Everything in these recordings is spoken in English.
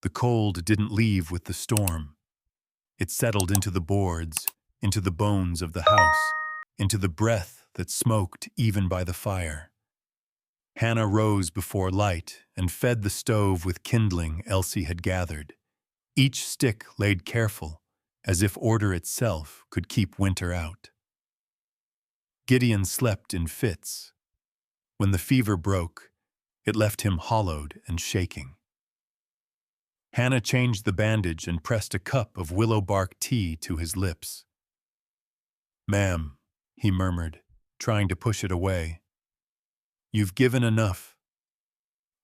The cold didn't leave with the storm. It settled into the boards, into the bones of the house, into the breath that smoked even by the fire. Hannah rose before light and fed the stove with kindling Elsie had gathered, each stick laid careful, as if order itself could keep winter out. Gideon slept in fits. When the fever broke, it left him hollowed and shaking. Hannah changed the bandage and pressed a cup of willow bark tea to his lips. "Ma'am," he murmured, trying to push it away. "You've given enough."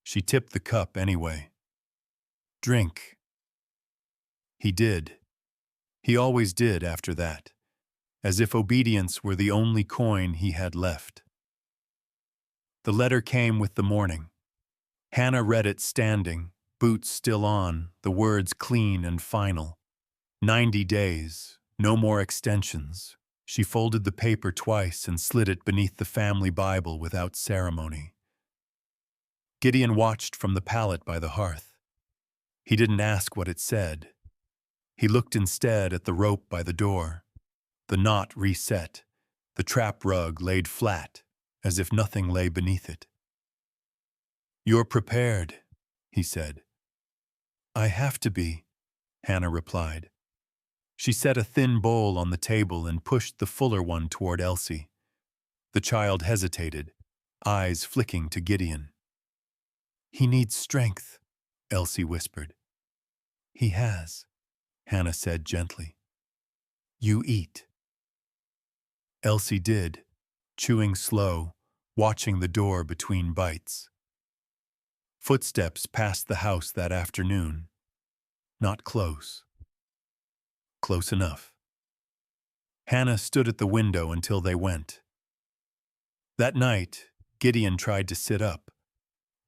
She tipped the cup anyway. "Drink." He did. He always did after that, as if obedience were the only coin he had left. The letter came with the morning. Hannah read it standing, boots still on, the words clean and final. 90 days, no more extensions. She folded the paper twice and slid it beneath the family Bible without ceremony. Gideon watched from the pallet by the hearth. He didn't ask what it said. He looked instead at the rope by the door, the knot reset, the trap rug laid flat, as if nothing lay beneath it. "You're prepared," he said. "I have to be," Hannah replied. She set a thin bowl on the table and pushed the fuller one toward Elsie. The child hesitated, eyes flicking to Gideon. "He needs strength," Elsie whispered. "He has," Hannah said gently. "You eat." Elsie did, chewing slow, watching the door between bites. Footsteps passed the house that afternoon. Not close. Close enough. Hannah stood at the window until they went. That night, Gideon tried to sit up.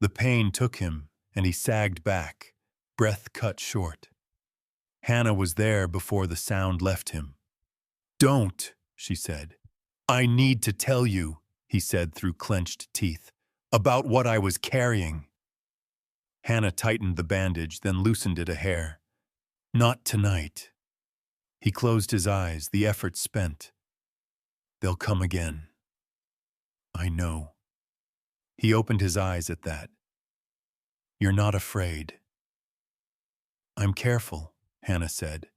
The pain took him, and he sagged back, breath cut short. Hannah was there before the sound left him. "Don't," she said. "I need to tell you," he said through clenched teeth, "about what I was carrying." Hannah tightened the bandage, then loosened it a hair. "Not tonight." He closed his eyes, the effort spent. "They'll come again." "I know." He opened his eyes at that. "You're not afraid." "I'm careful," Hannah said.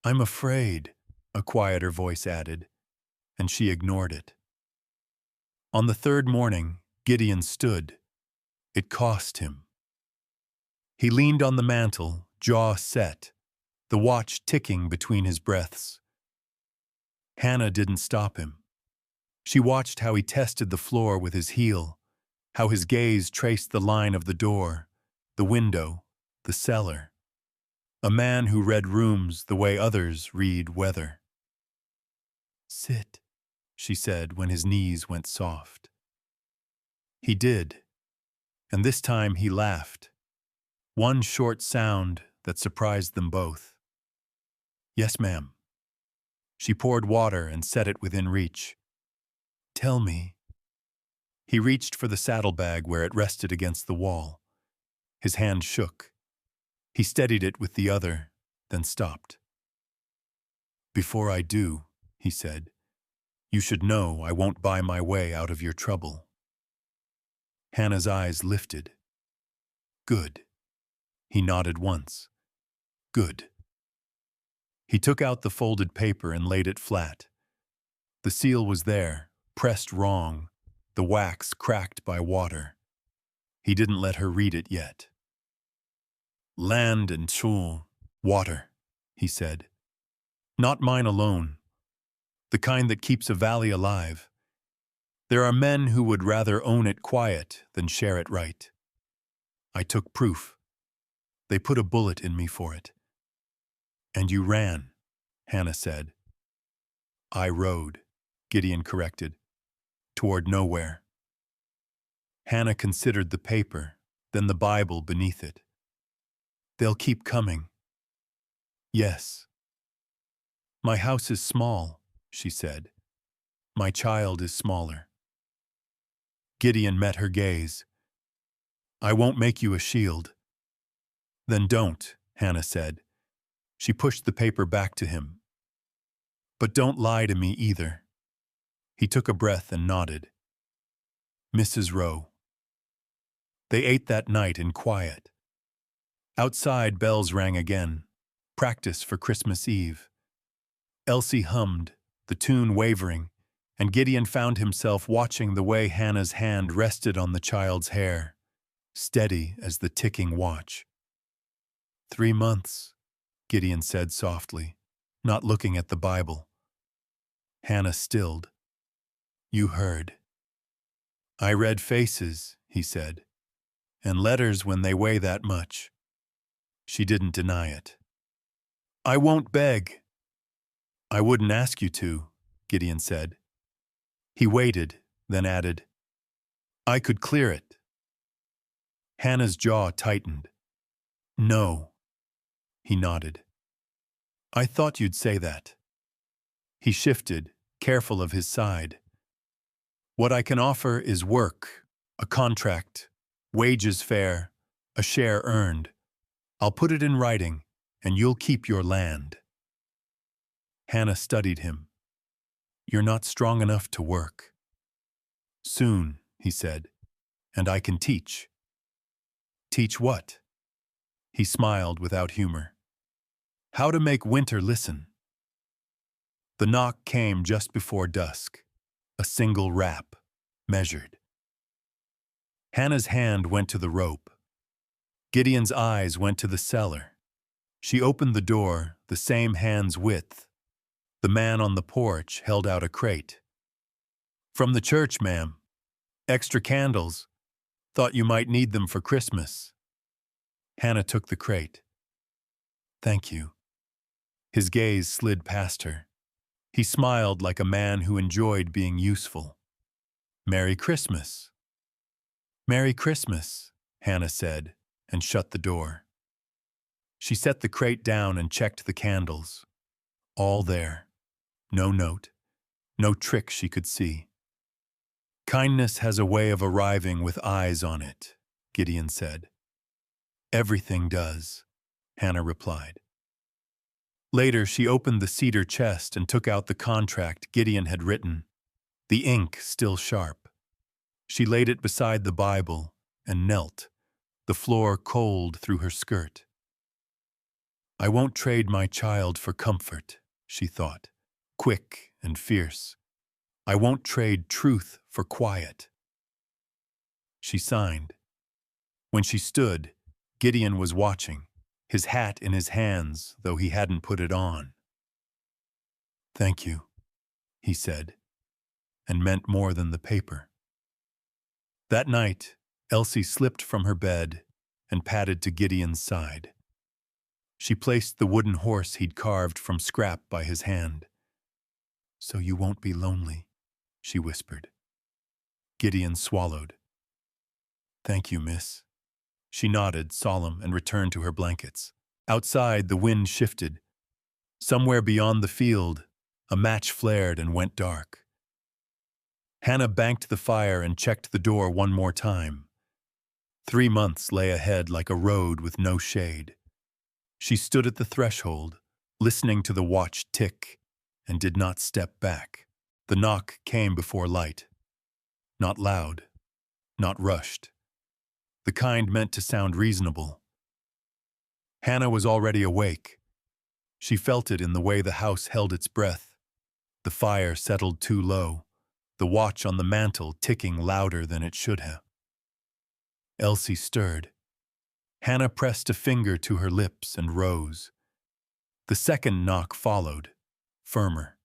"I'm afraid," a quieter voice added, and she ignored it. On the third morning, Gideon stood. It cost him. He leaned on the mantel, jaw set, the watch ticking between his breaths. Hannah didn't stop him. She watched how he tested the floor with his heel, how his gaze traced the line of the door, the window, the cellar. A man who read rooms the way others read weather. "Sit," she said when his knees went soft. He did, and this time he laughed. One short sound that surprised them both. "Yes, ma'am." She poured water and set it within reach. "Tell me." He reached for the saddlebag where it rested against the wall. His hand shook. He steadied it with the other, then stopped. "Before I do," he said, "you should know I won't buy my way out of your trouble." Hannah's eyes lifted. "Good." He nodded once. "Good." He took out the folded paper and laid it flat. The seal was there, pressed wrong, the wax cracked by water. He didn't let her read it yet. "Land and chul, water," he said. "Not mine alone. The kind that keeps a valley alive. There are men who would rather own it quiet than share it right. I took proof. They put a bullet in me for it." "And you ran," Hannah said. "I rode," Gideon corrected, "toward nowhere." Hannah considered the paper, then the Bible beneath it. "They'll keep coming." "Yes." "My house is small," she said. "My child is smaller." Gideon met her gaze. "I won't make you a shield." Then don't, Hannah said. She pushed the paper back to him. But don't lie to me either. He took a breath and nodded. Mrs. Rowe. They ate that night in quiet. Outside, bells rang again. Practice for Christmas Eve. Elsie hummed, the tune wavering, and Gideon found himself watching the way Hannah's hand rested on the child's hair, steady as the ticking watch. 3 months, Gideon said softly, not looking at the Bible. Hannah stilled. You heard. I read faces, he said, and letters when they weigh that much. She didn't deny it. I won't beg. I wouldn't ask you to, Gideon said. He waited, then added, I could clear it. Hannah's jaw tightened. No. He nodded. I thought you'd say that. He shifted, careful of his side. What I can offer is work, a contract, wages fair, a share earned. I'll put it in writing, and you'll keep your land. Hannah studied him. You're not strong enough to work. Soon, he said, and I can teach. Teach what? He smiled without humor. How to make winter listen. The knock came just before dusk, a single rap, measured. Hannah's hand went to the rope. Gideon's eyes went to the cellar. She opened the door, the same hand's width. The man on the porch held out a crate. From the church, ma'am. Extra candles. Thought you might need them for Christmas. Hannah took the crate. Thank you. His gaze slid past her. He smiled like a man who enjoyed being useful. Merry Christmas. Merry Christmas, Hannah said, and shut the door. She set the crate down and checked the candles. All there. No note. No trick she could see. Kindness has a way of arriving with eyes on it, Gideon said. Everything does, Hannah replied. Later, she opened the cedar chest and took out the contract Gideon had written, the ink still sharp. She laid it beside the Bible and knelt, the floor cold through her skirt. I won't trade my child for comfort, she thought, quick and fierce. I won't trade truth for quiet. She signed. When she stood, Gideon was watching, his hat in his hands, though he hadn't put it on. Thank you, he said, and meant more than the paper. That night, Elsie slipped from her bed and padded to Gideon's side. She placed the wooden horse he'd carved from scrap by his hand. So you won't be lonely, she whispered. Gideon swallowed. Thank you, miss. She nodded, solemn, and returned to her blankets. Outside, the wind shifted. Somewhere beyond the field, a match flared and went dark. Hannah banked the fire and checked the door one more time. 3 months lay ahead like a road with no shade. She stood at the threshold, listening to the watch tick, and did not step back. The knock came before light. Not loud, not rushed. The kind meant to sound reasonable. Hannah was already awake. She felt it in the way the house held its breath. The fire settled too low, the watch on the mantel ticking louder than it should have. Elsie stirred. Hannah pressed a finger to her lips and rose. The second knock followed, firmer.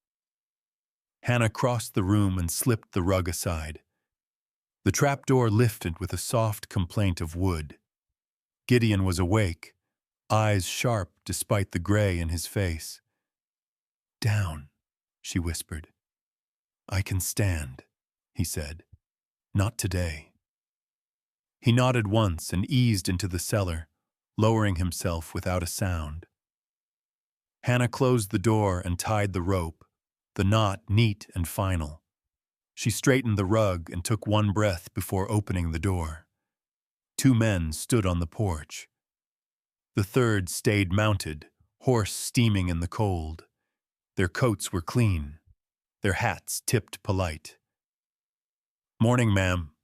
Hannah crossed the room and slipped the rug aside. The trapdoor lifted with a soft complaint of wood. Gideon was awake, eyes sharp despite the gray in his face. Down, she whispered. I can stand, he said. Not today. He nodded once and eased into the cellar, lowering himself without a sound. Hannah closed the door and tied the rope, the knot neat and final. She straightened the rug and took one breath before opening the door. 2 men stood on the porch. The third stayed mounted, horse steaming in the cold. Their coats were clean, their hats tipped polite. "Morning, ma'am,"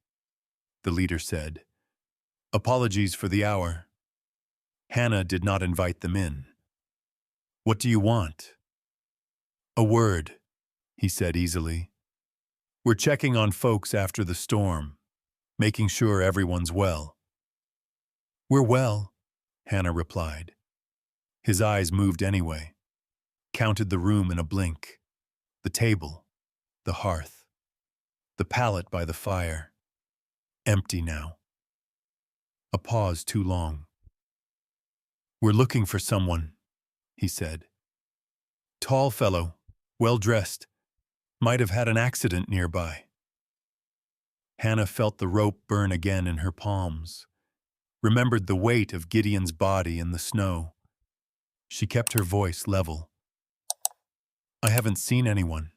the leader said. "Apologies for the hour." Hannah did not invite them in. "What do you want?" "A word," he said easily. "We're checking on folks after the storm, making sure everyone's well." "We're well," Hannah replied. His eyes moved anyway, counted the room in a blink, the table, the hearth, the pallet by the fire. Empty now. A pause too long. "We're looking for someone," he said. "Tall fellow, well-dressed, might have had an accident nearby." Hannah felt the rope burn again in her palms, remembered the weight of Gideon's body in the snow. She kept her voice level. "I haven't seen anyone."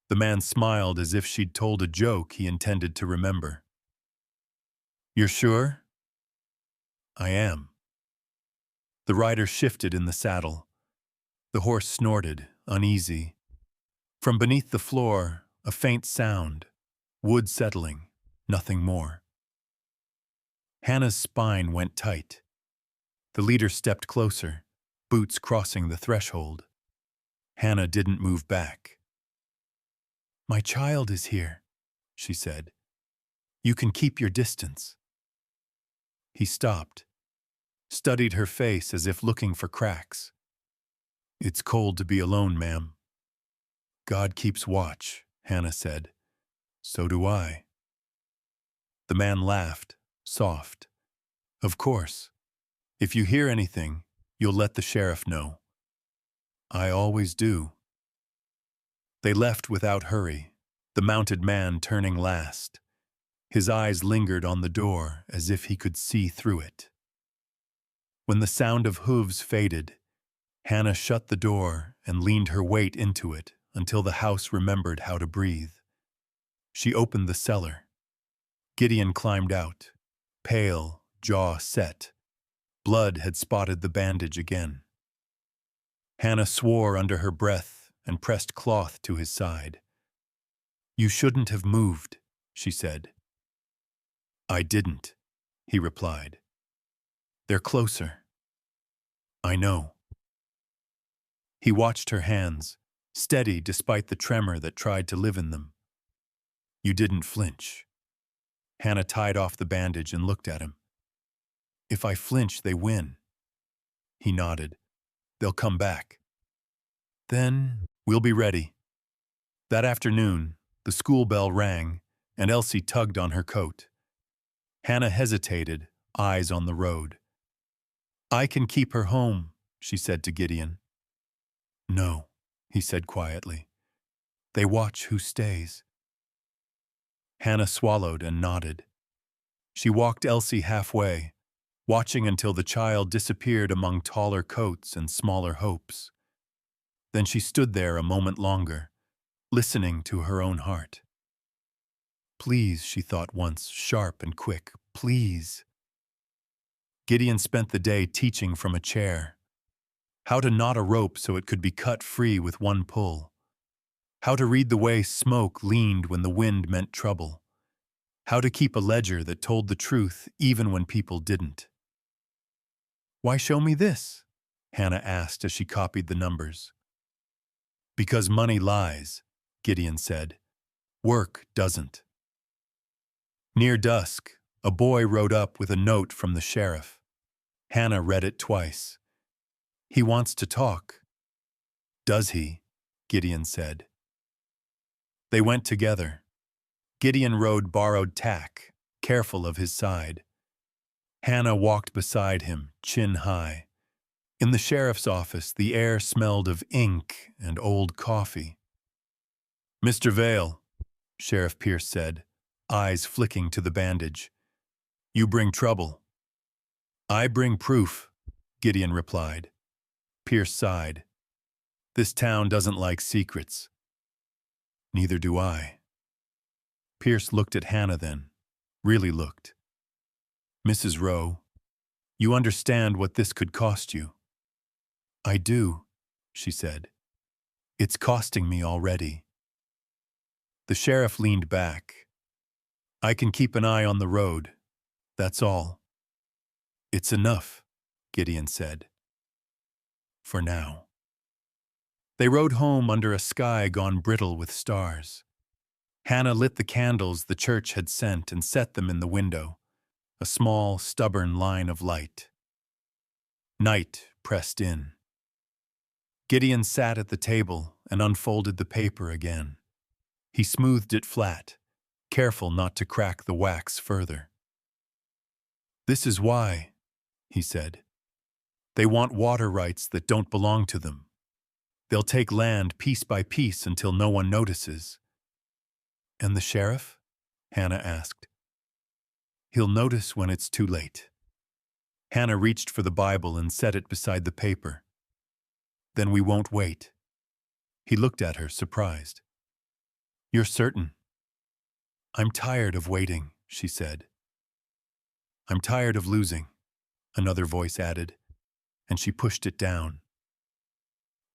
The man smiled as if she'd told a joke he intended to remember. "You're sure?" "I am." The rider shifted in the saddle. The horse snorted, uneasy. From beneath the floor, a faint sound, wood settling, nothing more. Hannah's spine went tight. The leader stepped closer, boots crossing the threshold. Hannah didn't move back. "My child is here," she said. "You can keep your distance." He stopped, studied her face as if looking for cracks. "It's cold to be alone, ma'am." "God keeps watch," Hannah said. "So do I." The man laughed, soft. "Of course. If you hear anything, you'll let the sheriff know." "I always do." They left without hurry, the mounted man turning last. His eyes lingered on the door as if he could see through it. When the sound of hooves faded, Hannah shut the door and leaned her weight into it until the house remembered how to breathe. She opened the cellar. Gideon climbed out, pale, jaw set. Blood had spotted the bandage again. Hannah swore under her breath and pressed cloth to his side. "You shouldn't have moved," she said. "I didn't," he replied. "They're closer." "I know." He watched her hands, steady despite the tremor that tried to live in them. "You didn't flinch." Hannah tied off the bandage and looked at him. "If I flinch, they win." He nodded. "They'll come back." "Then we'll be ready." That afternoon, the school bell rang, and Elsie tugged on her coat. Hannah hesitated, eyes on the road. "I can keep her home," she said to Gideon. "No," he said quietly. "They watch who stays." Hannah swallowed and nodded. She walked Elsie halfway, watching until the child disappeared among taller coats and smaller hopes. Then she stood there a moment longer, listening to her own heart. "Please," she thought once, sharp and quick, "please." Gideon spent the day teaching from a chair. How to knot a rope so it could be cut free with one pull. How to read the way smoke leaned when the wind meant trouble. How to keep a ledger that told the truth even when people didn't. "Why show me this?" Hannah asked as she copied the numbers. "Because money lies," Gideon said. "Work doesn't." Near dusk, a boy rode up with a note from the sheriff. Hannah read it twice. "He wants to talk." "Does he?" Gideon said. They went together. Gideon rode borrowed tack, careful of his side. Hannah walked beside him, chin high. In the sheriff's office, the air smelled of ink and old coffee. "Mr. Vale," Sheriff Pierce said, eyes flicking to the bandage. "You bring trouble." "I bring proof," Gideon replied. Pierce sighed. "This town doesn't like secrets." "Neither do I." Pierce looked at Hannah then, really looked. "Mrs. Rowe, You understand what this could cost you. I do, she said. It's costing me already. The sheriff leaned back. I can keep an eye on the road. That's all. It's enough, Gideon said. For now. They rode home under a sky gone brittle with stars. Hannah lit the candles the church had sent and set them in the window, a small, stubborn line of light. Night pressed in. Gideon sat at the table and unfolded the paper again. He smoothed it flat, careful not to crack the wax further. This is why, he said. They want water rights that don't belong to them. They'll take land piece by piece until no one notices. And the sheriff? Hannah asked. He'll notice when it's too late. Hannah reached for the Bible and set it beside the paper. Then we won't wait. He looked at her, surprised. You're certain? I'm tired of waiting, she said. I'm tired of losing, another voice added, and she pushed it down.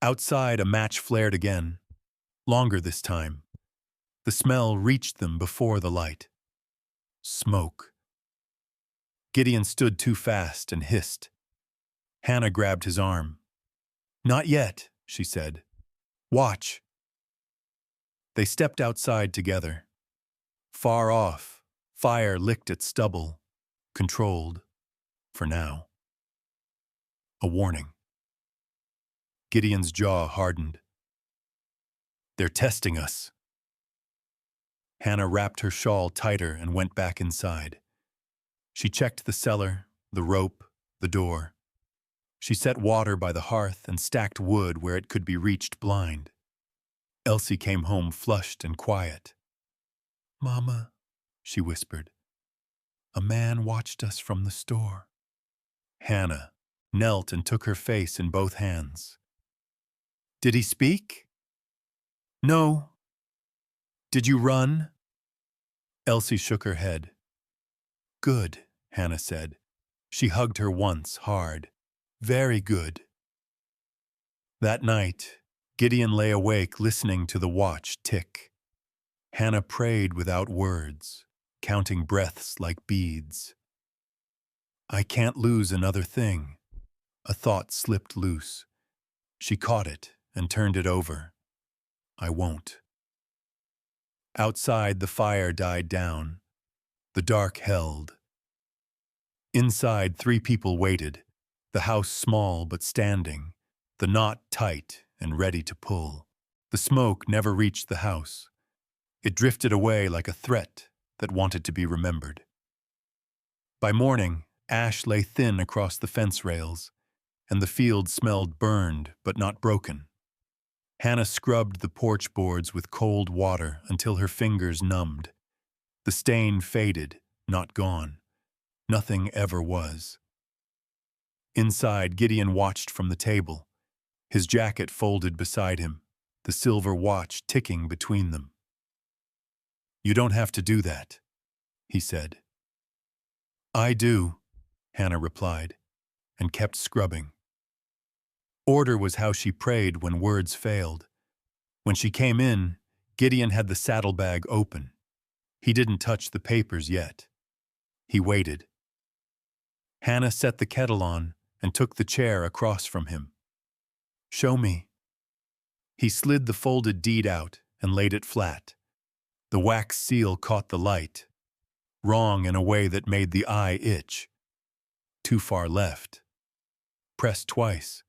Outside, a match flared again, longer this time. The smell reached them before the light. Smoke. Gideon stood too fast and hissed. Hannah grabbed his arm. Not yet, she said. Watch. They stepped outside together. Far off, fire licked at stubble, controlled, for now. A warning. Gideon's jaw hardened. They're testing us. Hannah wrapped her shawl tighter and went back inside. She checked the cellar, the rope, the door. She set water by the hearth and stacked wood where it could be reached blind. Elsie came home flushed and quiet. Mama, she whispered, a man watched us from the store. Hannah knelt and took her face in both hands. Did he speak? No. Did you run? Elsie shook her head. Good, Hannah said. She hugged her once, hard. Very good. That night, Gideon lay awake listening to the watch tick. Hannah prayed without words, counting breaths like beads. I can't lose another thing. A thought slipped loose. She caught it and turned it over. I won't. Outside, the fire died down. The dark held. Inside, 3 people waited, the house small but standing, the knot tight and ready to pull. The smoke never reached the house. It drifted away like a threat that wanted to be remembered. By morning, ash lay thin across the fence rails, and the field smelled burned but not broken. Hannah scrubbed the porch boards with cold water until her fingers numbed. The stain faded, not gone. Nothing ever was. Inside, Gideon watched from the table, his jacket folded beside him, the silver watch ticking between them. You don't have to do that, he said. I do, Hannah replied, and kept scrubbing. Order was how she prayed when words failed. When she came in, Gideon had the saddlebag open. He didn't touch the papers yet. He waited. Hannah set the kettle on and took the chair across from him. Show me. He slid the folded deed out and laid it flat. The wax seal caught the light, wrong in a way that made the eye itch. Too far left. Pressed twice.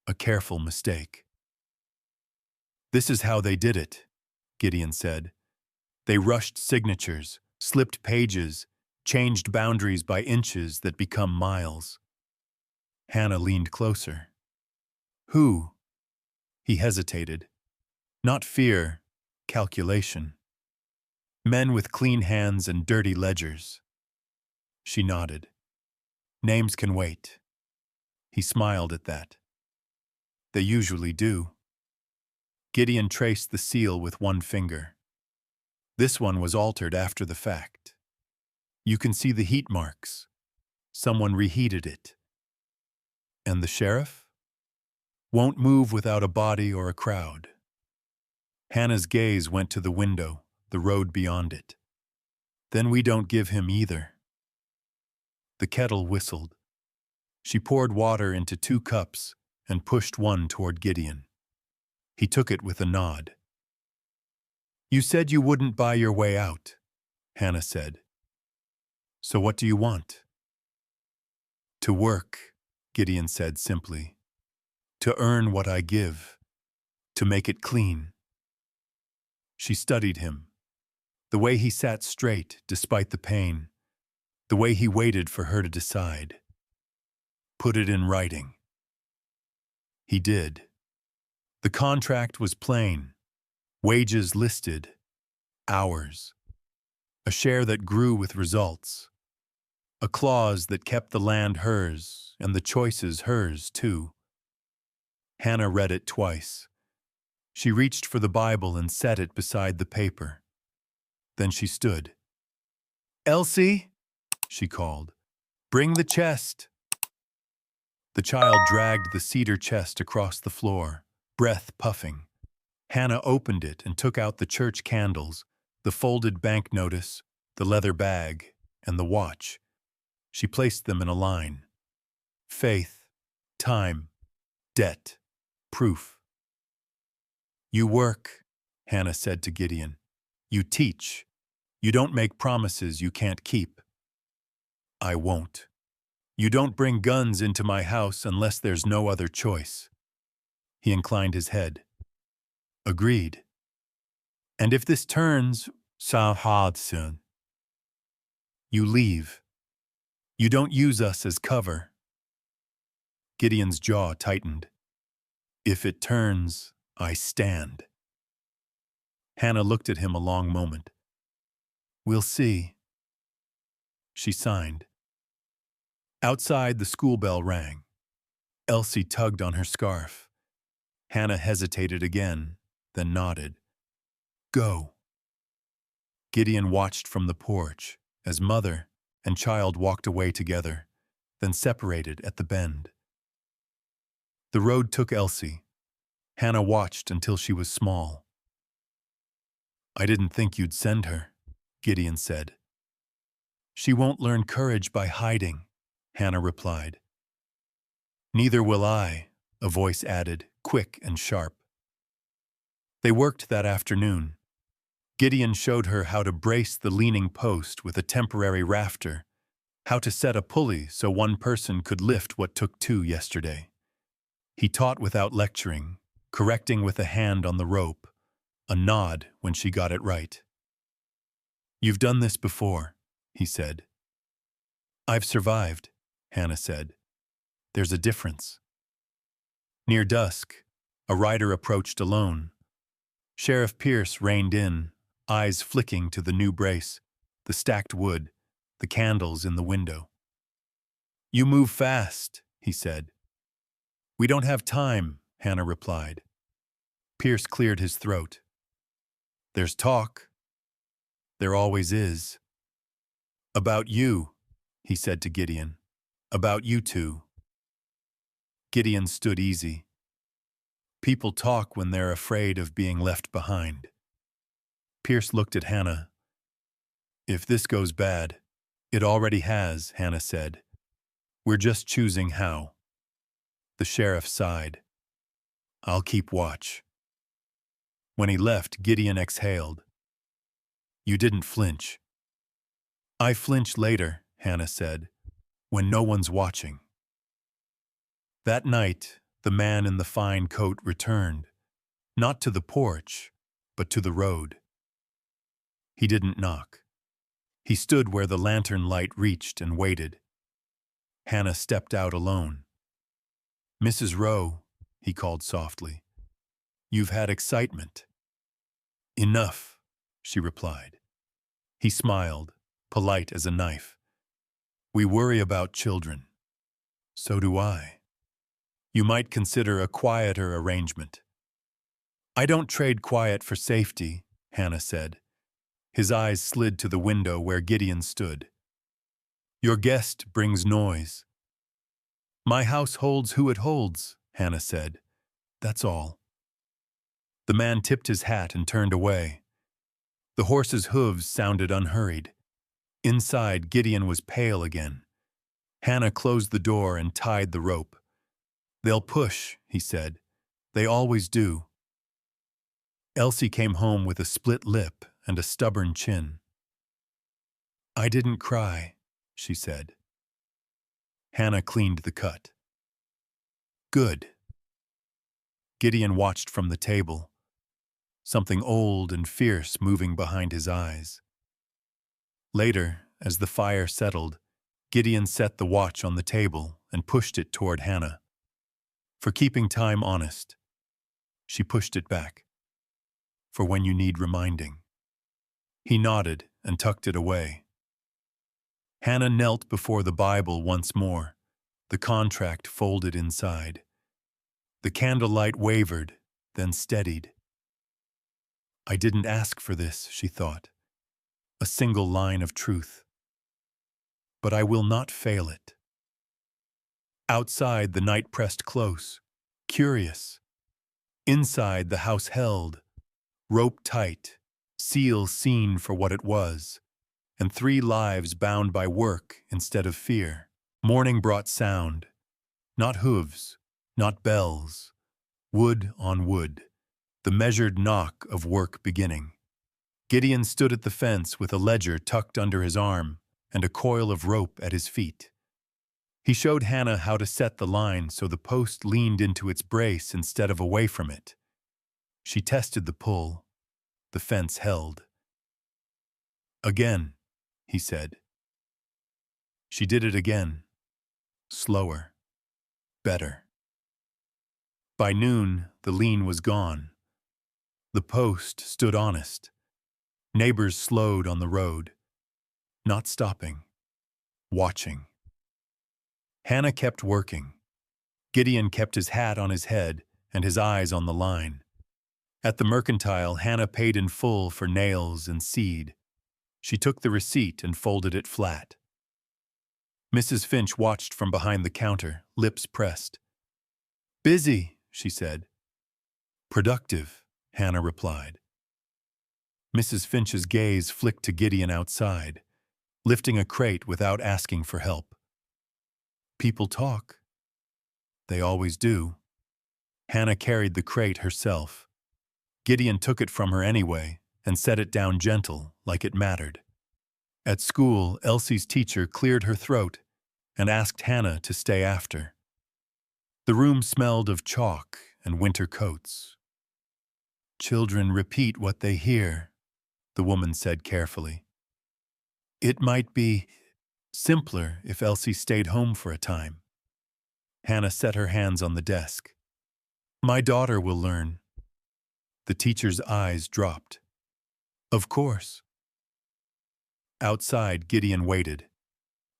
A careful mistake. This is how they did it, Gideon said. They rushed signatures, slipped pages, changed boundaries by inches that become miles. Hannah leaned closer. Who? He hesitated. Not fear, calculation. Men with clean hands and dirty ledgers. She nodded. Names can wait. He smiled at that. They usually do. Gideon traced the seal with one finger. This one was altered after the fact. You can see the heat marks. Someone reheated it. And the sheriff? Won't move without a body or a crowd. Hannah's gaze went to the window, the road beyond it. Then we don't give him either. The kettle whistled. She poured water into 2 cups and pushed one toward Gideon. He took it with a nod. You said you wouldn't buy your way out, Hannah said. So what do you want? To work, Gideon said simply. To earn what I give. To make it clean. She studied him. The way he sat straight despite the pain. The way he waited for her to decide. Put it in writing. He did. The contract was plain. Wages listed. Hours. A share that grew with results. A clause that kept the land hers and the choices hers, too. Hannah read it twice. She reached for the Bible and set it beside the paper. Then she stood. Elsie, she called, bring the chest. The child dragged the cedar chest across the floor, breath puffing. Hannah opened it and took out the church candles, the folded bank notice, the leather bag, and the watch. She placed them in a line. Faith, time, debt, proof. You work, Hannah said to Gideon. You teach. You don't make promises you can't keep. I won't. You don't bring guns into my house unless there's no other choice. He inclined his head. Agreed. And if this turns so hard soon, you leave. You don't use us as cover. Gideon's jaw tightened. If it turns, I stand. Hannah looked at him a long moment. We'll see. She signed. Outside, the school bell rang. Elsie tugged on her scarf. Hannah hesitated again, then nodded. Go. Gideon watched from the porch as mother and child walked away together, then separated at the bend. The road took Elsie. Hannah watched until she was small. I didn't think you'd send her, Gideon said. She won't learn courage by hiding, Hannah replied. Neither will I, a voice added, quick and sharp. They worked that afternoon. Gideon showed her how to brace the leaning post with a temporary rafter, how to set a pulley so one person could lift what took 2 yesterday. He taught without lecturing, correcting with a hand on the rope, a nod when she got it right. You've done this before, he said. I've survived, Hannah said. There's a difference. Near dusk, a rider approached alone. Sheriff Pierce reined in, eyes flicking to the new brace, the stacked wood, the candles in the window. You move fast, he said. We don't have time, Hannah replied. Pierce cleared his throat. There's talk. There always is. About you, he said to Gideon. About you two. Gideon stood easy. People talk when they're afraid of being left behind. Pierce looked at Hannah. If this goes bad, it already has, Hannah said. We're just choosing how. The sheriff sighed. I'll keep watch. When he left, Gideon exhaled. You didn't flinch. I flinch later, Hannah said, when no one's watching. That night, the man in the fine coat returned, not to the porch, but to the road. He didn't knock. He stood where the lantern light reached and waited. Hannah stepped out alone. Mrs. Rowe, he called softly, you've had excitement. Enough, she replied. He smiled, polite as a knife. We worry about children. So do I. You might consider a quieter arrangement. I don't trade quiet for safety, Hannah said. His eyes slid to the window where Gideon stood. Your guest brings noise. My house holds who it holds, Hannah said. That's all. The man tipped his hat and turned away. The horse's hooves sounded unhurried. Inside, Gideon was pale again. Hannah closed the door and tied the rope. They'll push, he said. They always do. Elsie came home with a split lip and a stubborn chin. I didn't cry, she said. Hannah cleaned the cut. Good. Gideon watched from the table, something old and fierce moving behind his eyes. Later, as the fire settled, Gideon set the watch on the table and pushed it toward Hannah. For keeping time honest, she pushed it back. For when you need reminding. He nodded and tucked it away. Hannah knelt before the Bible once more, the contract folded inside. The candlelight wavered, then steadied. I didn't ask for this, she thought. A single line of truth. But I will not fail it. Outside, the night pressed close, curious. Inside, the house held, rope tight, seal seen for what it was, and 3 lives bound by work instead of fear. Morning brought sound, not hooves, not bells, wood on wood, the measured knock of work beginning. Gideon stood at the fence with a ledger tucked under his arm and a coil of rope at his feet. He showed Hannah how to set the line so the post leaned into its brace instead of away from it. She tested the pull. The fence held. Again, he said. She did it again. Slower. Better. By noon, the lean was gone. The post stood honest. Neighbors slowed on the road, not stopping, watching. Hannah kept working. Gideon kept his hat on his head and his eyes on the line. At the mercantile, Hannah paid in full for nails and seed. She took the receipt and folded it flat. Mrs. Finch watched from behind the counter, lips pressed. Busy, she said. Productive, Hannah replied. Mrs. Finch's gaze flicked to Gideon outside, lifting a crate without asking for help. People talk. They always do. Hannah carried the crate herself. Gideon took it from her anyway and set it down gentle, like it mattered. At school, Elsie's teacher cleared her throat and asked Hannah to stay after. The room smelled of chalk and winter coats. Children repeat what they hear, the woman said carefully. It might be simpler if Elsie stayed home for a time. Hannah set her hands on the desk. My daughter will learn. The teacher's eyes dropped. Of course. Outside, Gideon waited.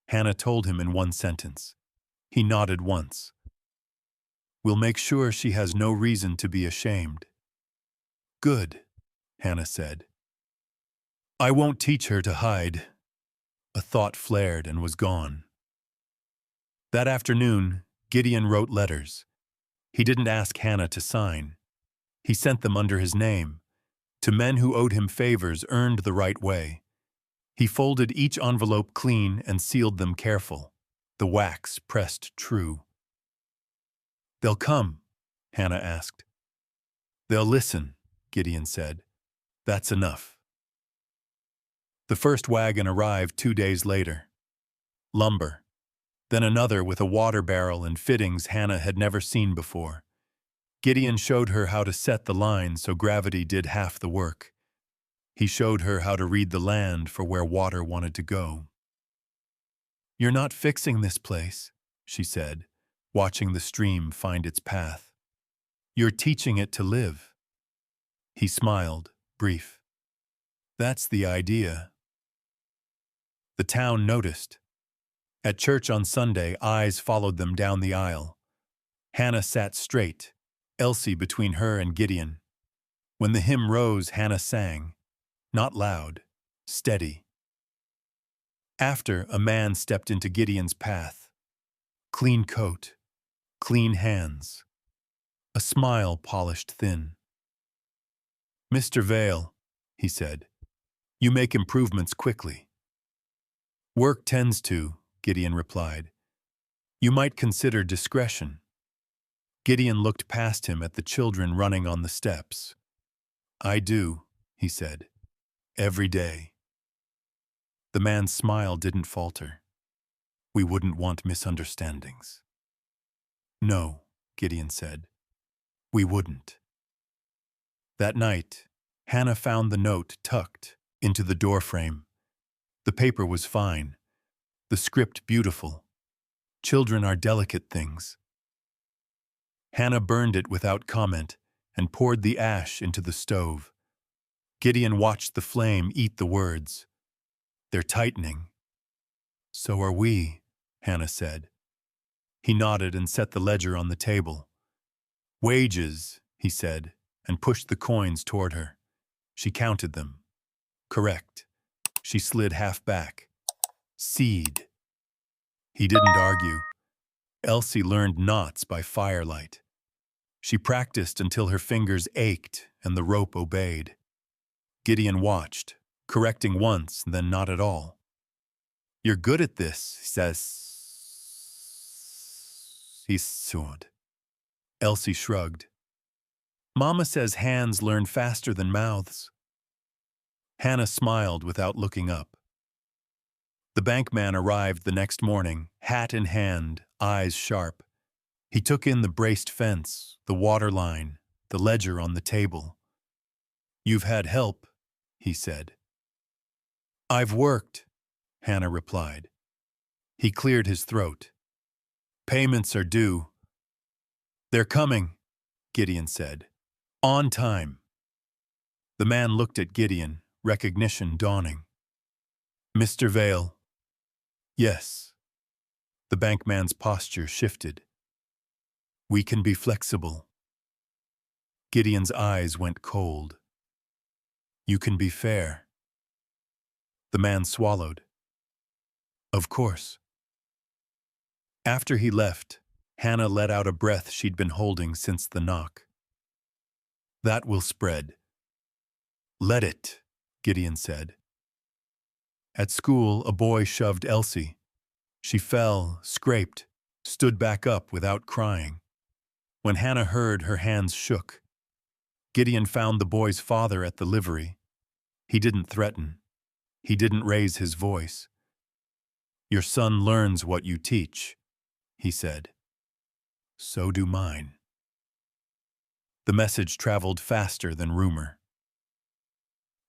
Hannah told him in one sentence. He nodded once. We'll make sure she has no reason to be ashamed. Good, Hannah said. I won't teach her to hide. A thought flared and was gone. That afternoon, Gideon wrote letters. He didn't ask Hannah to sign. He sent them under his name, to men who owed him favors earned the right way. He folded each envelope clean and sealed them careful, the wax pressed true. They'll come, Hannah asked. They'll listen, Gideon said. That's enough. The first wagon arrived 2 days later. Lumber. Then another with a water barrel and fittings Hannah had never seen before. Gideon showed her how to set the line so gravity did half the work. He showed her how to read the land for where water wanted to go. You're not fixing this place, she said, watching the stream find its path. You're teaching it to live. He smiled, brief. That's the idea. The town noticed. At church on Sunday, eyes followed them down the aisle. Hannah sat straight, Elsie between her and Gideon. When the hymn rose, Hannah sang. Not loud, steady. After, a man stepped into Gideon's path. Clean coat, clean hands, a smile polished thin. "Mr. Vale," he said, "you make improvements quickly." "Work tends to," Gideon replied. "You might consider discretion." Gideon looked past him at the children running on the steps. "I do," he said, "every day." The man's smile didn't falter. "We wouldn't want misunderstandings." "No," Gideon said, "we wouldn't." That night, Hannah found the note tucked into the doorframe. The paper was fine, the script beautiful. Children are delicate things. Hannah burned it without comment and poured the ash into the stove. Gideon watched the flame eat the words. "They're tightening." "So are we," Hannah said. He nodded and set the ledger on the table. "Wages," he said, and pushed the coins toward her. She counted them. Correct. She slid half back. Seed. He didn't argue. Elsie learned knots by firelight. She practiced until her fingers ached and the rope obeyed. Gideon watched, correcting once, then not at all. "You're good at this," he said. Elsie shrugged. "Mama says hands learn faster than mouths." Hannah smiled without looking up. The bankman arrived the next morning, hat in hand, eyes sharp. He took in the braced fence, the water line, the ledger on the table. "You've had help," he said. "I've worked," Hannah replied. He cleared his throat. "Payments are due." "They're coming," Gideon said. "On time." The man looked at Gideon, recognition dawning. "Mr. Vale." "Yes." The bankman's posture shifted. "We can be flexible." Gideon's eyes went cold. "You can be fair." The man swallowed. "Of course." After he left, Hannah let out a breath she'd been holding since the knock. "That will spread." "Let it," Gideon said. At school, a boy shoved Elsie. She fell, scraped, stood back up without crying. When Hannah heard, her hands shook. Gideon found the boy's father at the livery. He didn't threaten. He didn't raise his voice. "Your son learns what you teach," he said. "So do mine." The message traveled faster than rumor.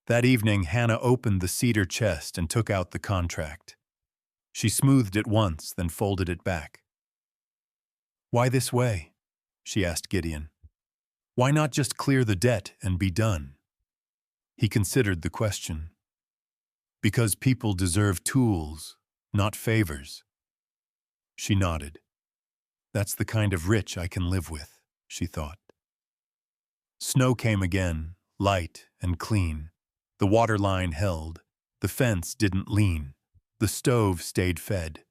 That evening, Hannah opened the cedar chest and took out the contract. She smoothed it once, then folded it back. "Why this way?" she asked Gideon. "Why not just clear the debt and be done?" He considered the question. "Because people deserve tools, not favors." She nodded. "That's the kind of rich I can live with," she thought. Snow came again, light and clean. The water line held. The fence didn't lean. The stove stayed fed.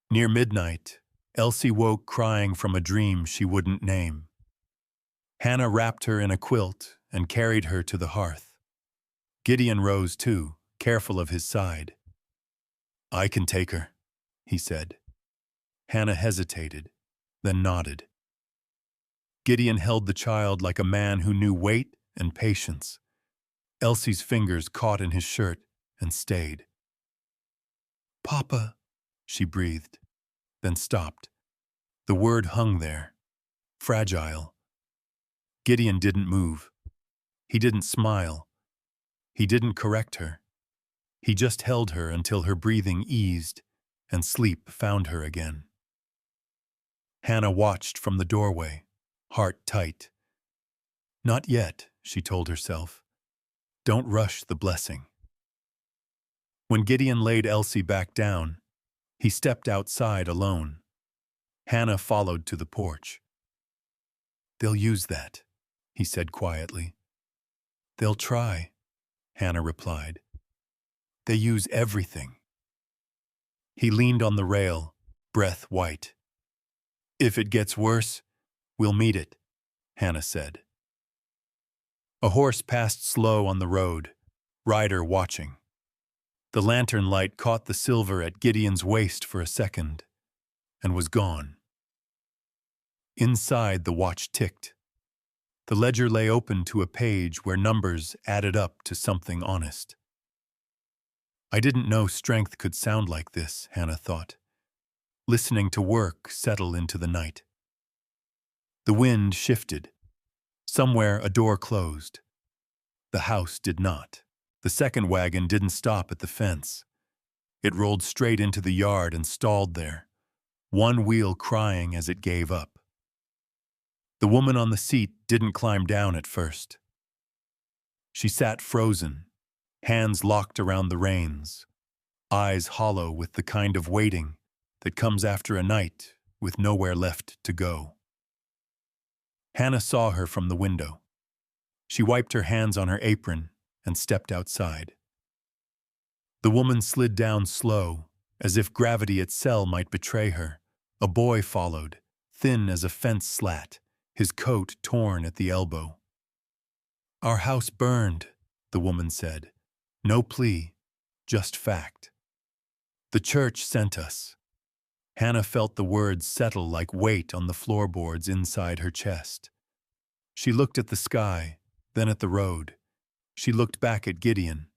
Near midnight, Elsie woke crying from a dream she wouldn't name. Hannah wrapped her in a quilt and carried her to the hearth. Gideon rose too, careful of his side. "I can take her," he said. Hannah hesitated, then nodded. Gideon held the child like a man who knew weight and patience. Elsie's fingers caught in his shirt and stayed. "Papa," she breathed, then stopped. The word hung there, fragile. Gideon didn't move. He didn't smile. He didn't correct her. He just held her until her breathing eased and sleep found her again. Hannah watched from the doorway, heart tight. "Not yet," she told herself. "Don't rush the blessing." When Gideon laid Elsie back down, he stepped outside alone. Hannah followed to the porch. "They'll use that," he said quietly. "They'll try," Hannah replied. "They use everything." He leaned on the rail, breath white. "If it gets worse, we'll meet it," Hannah said. A horse passed slow on the road, rider watching. The lantern light caught the silver at Gideon's waist for a second, and was gone. Inside, the watch ticked. The ledger lay open to a page where numbers added up to something honest. I didn't know strength could sound like this, Hannah thought, listening to work settle into the night. The wind shifted. Somewhere a door closed. The house did not. The second wagon didn't stop at the fence. It rolled straight into the yard and stalled there, one wheel crying as it gave up. The woman on the seat didn't climb down at first. She sat frozen, hands locked around the reins, eyes hollow with the kind of waiting that comes after a night with nowhere left to go. Hannah saw her from the window. She wiped her hands on her apron and stepped outside. The woman slid down slow, as if gravity itself might betray her. A boy followed, thin as a fence slat, his coat torn at the elbow. "Our house burned," the woman said. No plea, just fact. "The church sent us." Hannah felt the words settle like weight on the floorboards inside her chest. She looked at the sky, then at the road. She looked back at Gideon.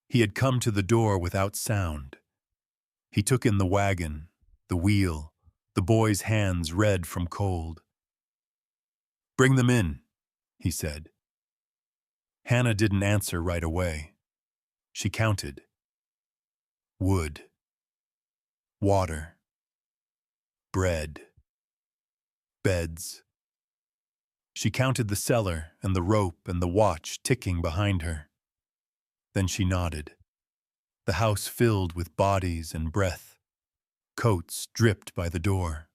He had come to the door without sound. He took in the wagon, the wheel, the boy's hands red from cold. "Bring them in," he said. Hannah didn't answer right away. She counted. Wood. Water. Bread. Beds. She counted the cellar and the rope and the watch ticking behind her. Then she nodded. The house filled with bodies and breath. Coats dripped by the door.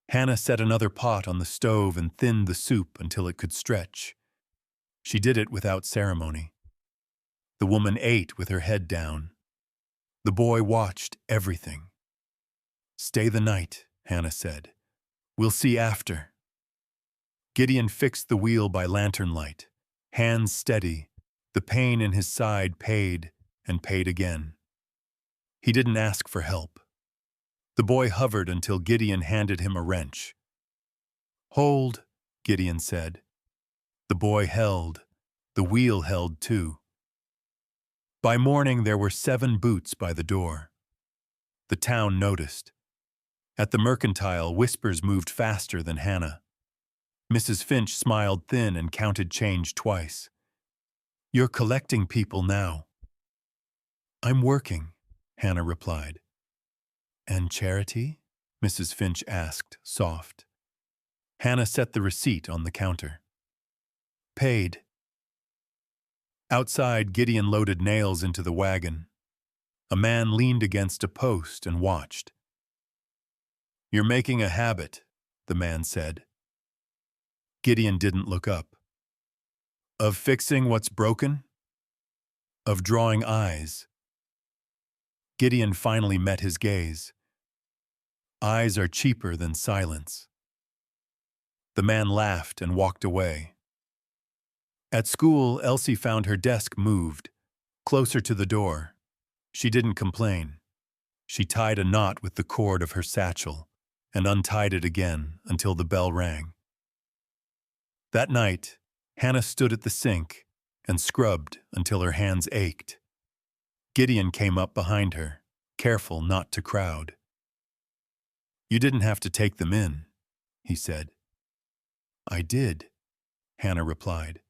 Hannah set another pot on the stove and thinned the soup until it could stretch. She did it without ceremony. The woman ate with her head down. The boy watched everything. "Stay the night," Hannah said. "We'll see after." Gideon fixed the wheel by lantern light, hands steady. The pain in his side paid and paid again. He didn't ask for help. The boy hovered until Gideon handed him a wrench. "Hold," Gideon said. The boy held. The wheel held too. By morning there were 7 boots by the door. The town noticed. At the mercantile, whispers moved faster than Hannah. Mrs. Finch smiled thin and counted change twice. "You're collecting people now." "I'm working," Hannah replied. "And charity?" Mrs. Finch asked, soft. Hannah set the receipt on the counter. "Paid." Outside, Gideon loaded nails into the wagon. A man leaned against a post and watched. "You're making a habit," the man said. Gideon didn't look up. "Of fixing what's broken? Of drawing eyes?" Gideon finally met his gaze. "Eyes are cheaper than silence." The man laughed and walked away. At school, Elsie found her desk moved, closer to the door. She didn't complain. She tied a knot with the cord of her satchel and untied it again until the bell rang. That night, Hannah stood at the sink and scrubbed until her hands ached. Gideon came up behind her, careful not to crowd. "You didn't have to take them in," he said. "I did," Hannah replied.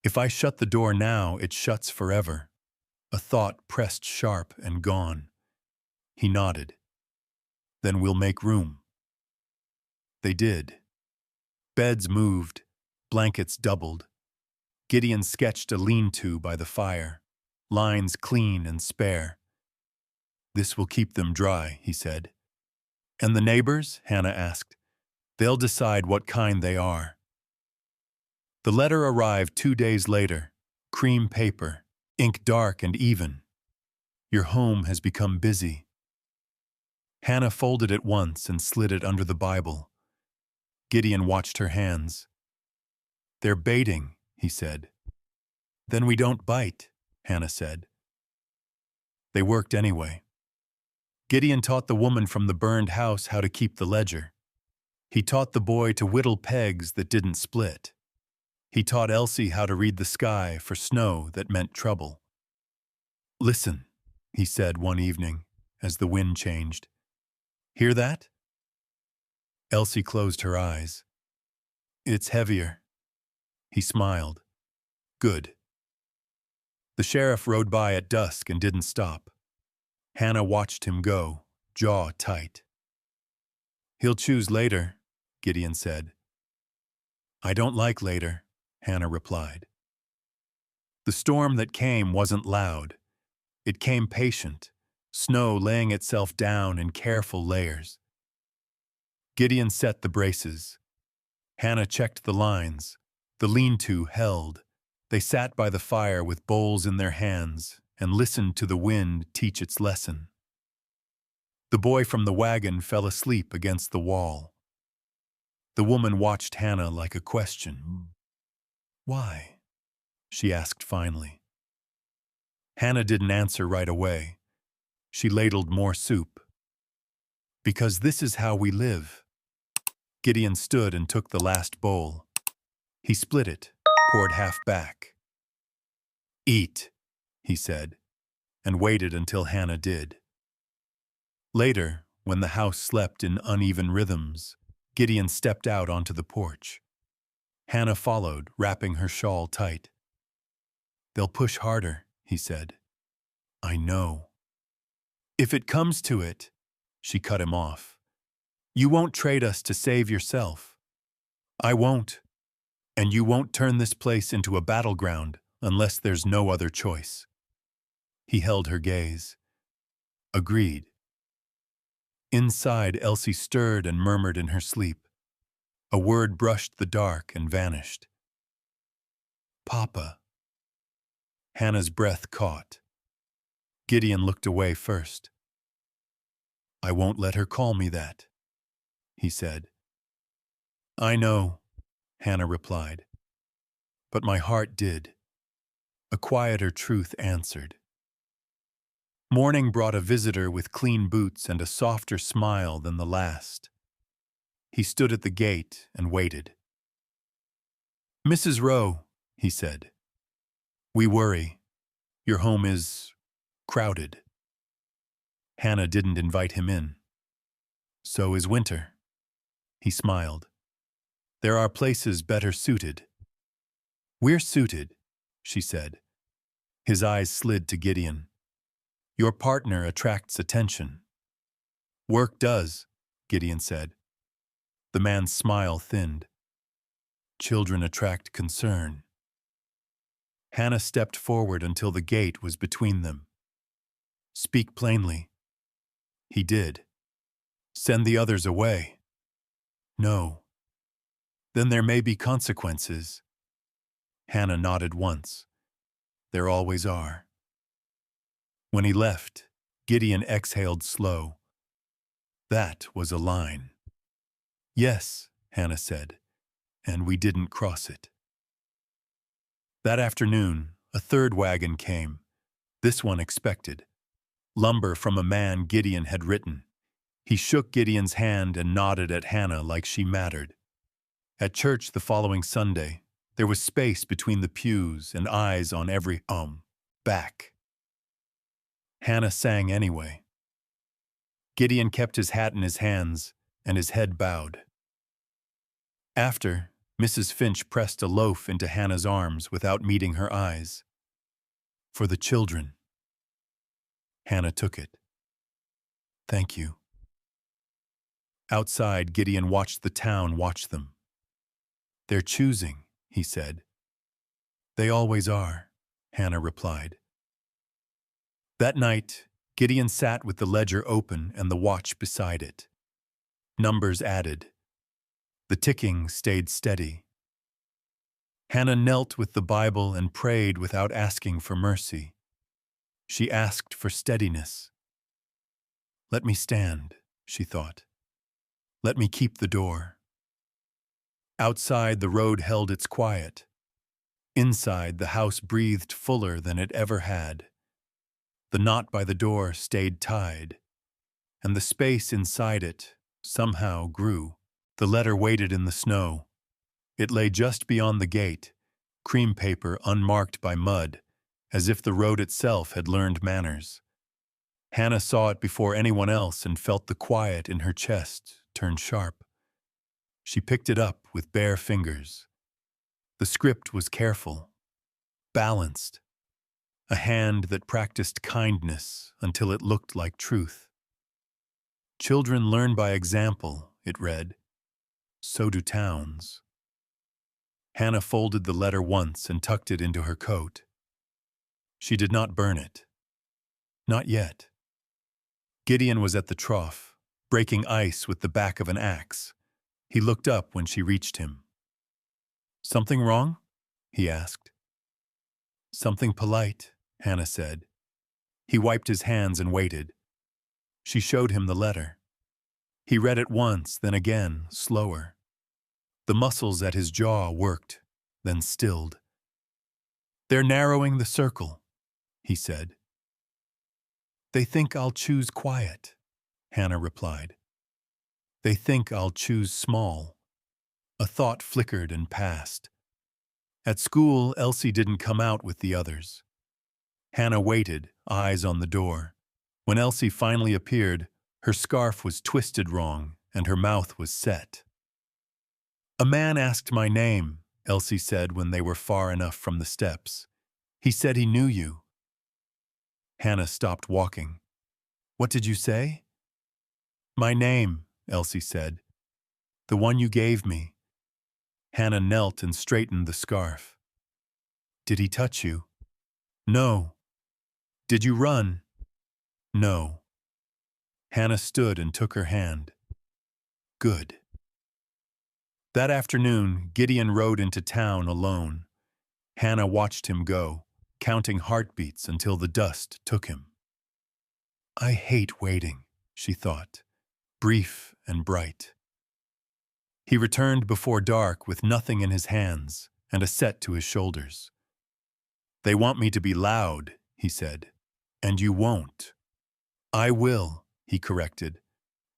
"If I shut the door now, it shuts forever." A thought pressed sharp and gone. He nodded. "Then we'll make room." They did. Beds moved, blankets doubled. Gideon sketched a lean-to by the fire, lines clean and spare. "This will keep them dry," he said. "And the neighbors?" Hannah asked. "They'll decide what kind they are." The letter arrived 2 days later, cream paper, ink dark and even. Your home has become busy. Hannah folded it once and slid it under the Bible. Gideon watched her hands. They're baiting, he said. Then we don't bite, Hannah said. They worked anyway. Gideon taught the woman from the burned house how to keep the ledger. He taught the boy to whittle pegs that didn't split. He taught Elsie how to read the sky for snow that meant trouble. Listen, he said one evening as the wind changed. Hear that? Elsie closed her eyes. It's heavier. He smiled. Good. The sheriff rode by at dusk and didn't stop. Hannah watched him go, jaw tight. He'll choose later, Gideon said. I don't like later, Hannah replied. The storm that came wasn't loud. It came patient, snow laying itself down in careful layers. Gideon set the braces. Hannah checked the lines. The lean-to held. They sat by the fire with bowls in their hands and listened to the wind teach its lesson. The boy from the wagon fell asleep against the wall. The woman watched Hannah like a question. Why? She asked finally. Hannah didn't answer right away. She ladled more soup. Because this is how we live. Gideon stood and took the last bowl. He split it, poured half back. Eat, he said, and waited until Hannah did. Later, when the house slept in uneven rhythms, Gideon stepped out onto the porch. Hannah followed, wrapping her shawl tight. They'll push harder, he said. I know. If it comes to it, she cut him off. You won't trade us to save yourself. I won't. And you won't turn this place into a battleground unless there's no other choice. He held her gaze. Agreed. Inside, Elsie stirred and murmured in her sleep. A word brushed the dark and vanished. Papa. Hannah's breath caught. Gideon looked away first. I won't let her call me that, he said. I know, Hannah replied. But my heart did. A quieter truth answered. Morning brought a visitor with clean boots and a softer smile than the last. He stood at the gate and waited. Mrs. Rowe, he said, we worry. Your home is crowded. Hannah didn't invite him in. So is winter. He smiled. There are places better suited. We're suited, she said. His eyes slid to Gideon. Your partner attracts attention. Work does, Gideon said. The man's smile thinned. Children attract concern. Hannah stepped forward until the gate was between them. Speak plainly. He did. Send the others away. No. Then there may be consequences. Hannah nodded once. There always are. When he left, Gideon exhaled slow. That was a line. Yes, Hannah said, and we didn't cross it. That afternoon, a third wagon came, this one expected. Lumber from a man Gideon had written. He shook Gideon's hand and nodded at Hannah like she mattered. At church the following Sunday, there was space between the pews and eyes on every back. Hannah sang anyway. Gideon kept his hat in his hands and his head bowed. After, Mrs. Finch pressed a loaf into Hannah's arms without meeting her eyes. For the children. Hannah took it. Thank you. Outside, Gideon watched the town watch them. They're choosing, he said. They always are, Hannah replied. That night, Gideon sat with the ledger open and the watch beside it. Numbers added. The ticking stayed steady. Hannah knelt with the Bible and prayed without asking for mercy. She asked for steadiness. Let me stand, she thought. Let me keep the door. Outside, the road held its quiet. Inside, the house breathed fuller than it ever had. The knot by the door stayed tied, and the space inside it somehow grew. The letter waited in the snow. It lay just beyond the gate, cream paper unmarked by mud, as if the road itself had learned manners. Hannah saw it before anyone else and felt the quiet in her chest turn sharp. She picked it up with bare fingers. The script was careful, balanced, a hand that practiced kindness until it looked like truth. Children learn by example, it read. So do towns. Hannah folded the letter once and tucked it into her coat. She did not burn it. Not yet. Gideon was at the trough, breaking ice with the back of an axe. He looked up when she reached him. Something wrong? He asked. Something polite, Hannah said. He wiped his hands and waited. She showed him the letter. He read it once, then again, slower. The muscles at his jaw worked, then stilled. They're narrowing the circle, he said. They think I'll choose quiet, Hannah replied. They think I'll choose small. A thought flickered and passed. At school, Elsie didn't come out with the others. Hannah waited, eyes on the door. When Elsie finally appeared, her scarf was twisted wrong and her mouth was set. A man asked my name, Elsie said when they were far enough from the steps. He said he knew you. Hannah stopped walking. What did you say? My name, Elsie said. The one you gave me. Hannah knelt and straightened the scarf. Did he touch you? No. Did you run? No. Hannah stood and took her hand. Good. That afternoon, Gideon rode into town alone. Hannah watched him go, counting heartbeats until the dust took him. I hate waiting, she thought, brief and bright. He returned before dark with nothing in his hands and a set to his shoulders. They want me to be loud, he said, and you won't. I will, he corrected,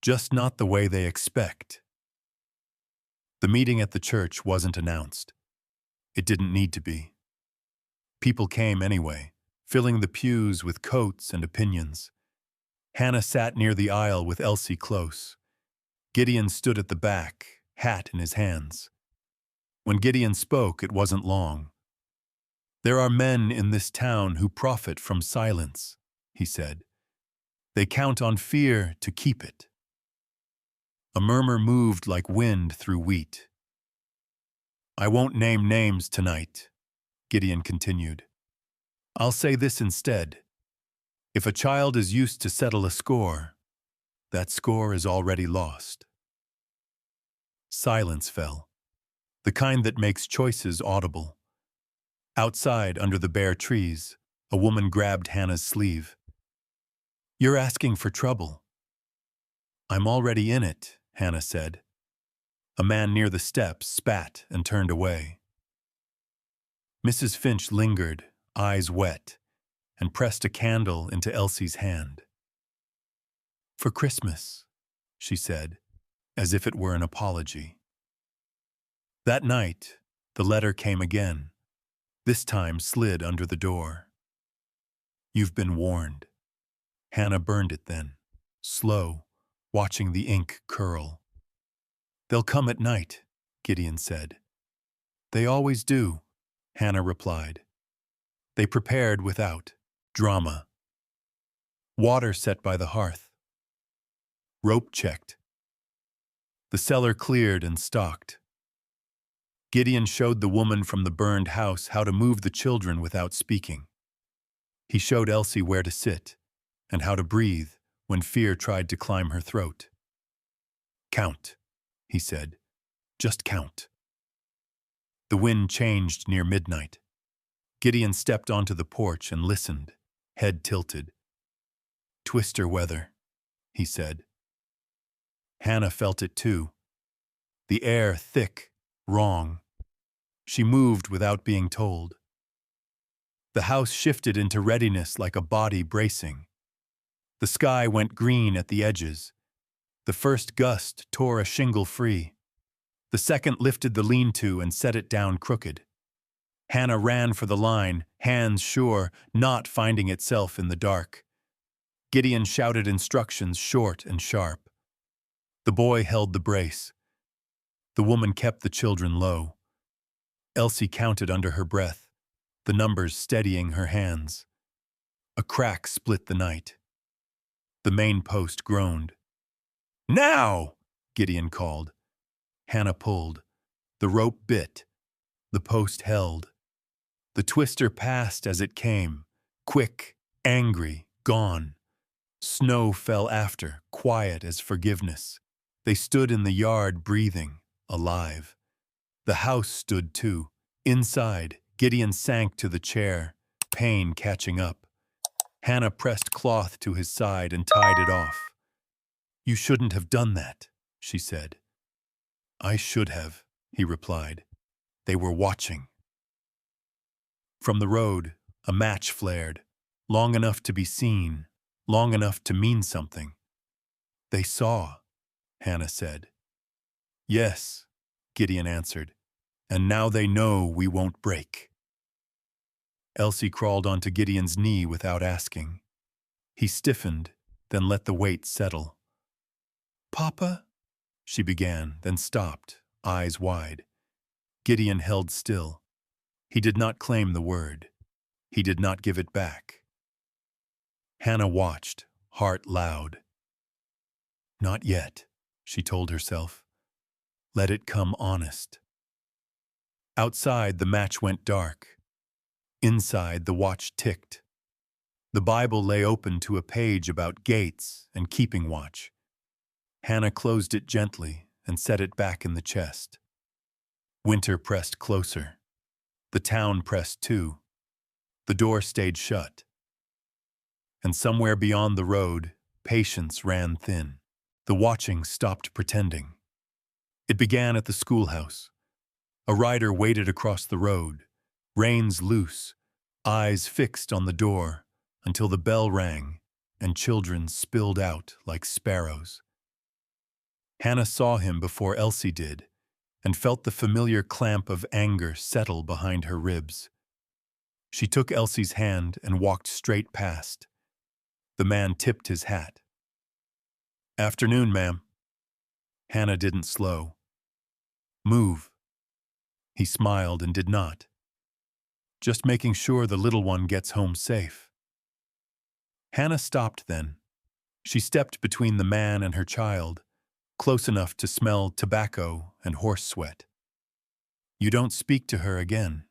just not the way they expect. The meeting at the church wasn't announced. It didn't need to be. People came anyway, filling the pews with coats and opinions. Hannah sat near the aisle with Elsie close. Gideon stood at the back, hat in his hands. When Gideon spoke, it wasn't long. There are men in this town who profit from silence, he said. They count on fear to keep it. A murmur moved like wind through wheat. I won't name names tonight, Gideon continued. I'll say this instead. If a child is used to settle a score, that score is already lost. Silence fell, the kind that makes choices audible. Outside, under the bare trees, a woman grabbed Hannah's sleeve. You're asking for trouble. I'm already in it, Hannah said. A man near the steps spat and turned away. Mrs. Finch lingered, eyes wet, and pressed a candle into Elsie's hand. For Christmas, she said, as if it were an apology. That night, the letter came again, this time slid under the door. You've been warned. Hannah burned it then, slow, watching the ink curl. They'll come at night, Gideon said. They always do, Hannah replied. They prepared without drama. Water set by the hearth. Rope checked. The cellar cleared and stocked. Gideon showed the woman from the burned house how to move the children without speaking. He showed Elsie where to sit and how to breathe when fear tried to climb her throat. Count, he said. Just count. The wind changed near midnight. Gideon stepped onto the porch and listened. head tilted. "Twister weather," he said. Hannah felt it too. The air thick, wrong. She moved without being told. The house shifted into readiness like a body bracing. The sky went green at the edges. The first gust tore a shingle free. The second lifted the lean-to and set it down crooked. Hannah ran for the line, hands sure, not finding itself in the dark. Gideon shouted instructions short and sharp. The boy held the brace. The woman kept the children low. Elsie counted under her breath, the numbers steadying her hands. A crack split the night. The main post groaned. "Now!" Gideon called. Hannah pulled. The rope bit. The post held. The twister passed as it came, quick, angry, gone. Snow fell after, quiet as forgiveness. They stood in the yard breathing, alive. The house stood too. Inside, Gideon sank to the chair, pain catching up. Hannah pressed cloth to his side and tied it off. "You shouldn't have done that," she said. "I should have," he replied. "They were watching." From the road, a match flared, long enough to be seen, long enough to mean something. "They saw," Hannah said. "Yes," Gideon answered, "and now they know we won't break." Elsie crawled onto Gideon's knee without asking. He stiffened, then let the weight settle. "Papa?" she began, then stopped, eyes wide. Gideon held still. He did not claim the word. He did not give it back. Hannah watched, heart loud. "Not yet," she told herself. "Let it come honest." Outside, the match went dark. Inside, the watch ticked. The Bible lay open to a page about gates and keeping watch. Hannah closed it gently and set it back in the chest. Winter pressed closer. The town pressed too. The door stayed shut. And somewhere beyond the road, patience ran thin. The watching stopped pretending. It began at the schoolhouse. A rider waited across the road, reins loose, eyes fixed on the door, until the bell rang and children spilled out like sparrows. Hannah saw him before Elsie did, and felt the familiar clamp of anger settle behind her ribs. She took Elsie's hand and walked straight past. The man tipped his hat. "Afternoon, ma'am." Hannah didn't slow. "Move." He smiled and did not. "Just making sure the little one gets home safe." Hannah stopped then. She stepped between the man and her child, close enough to smell tobacco and horse sweat. "You don't speak to her again."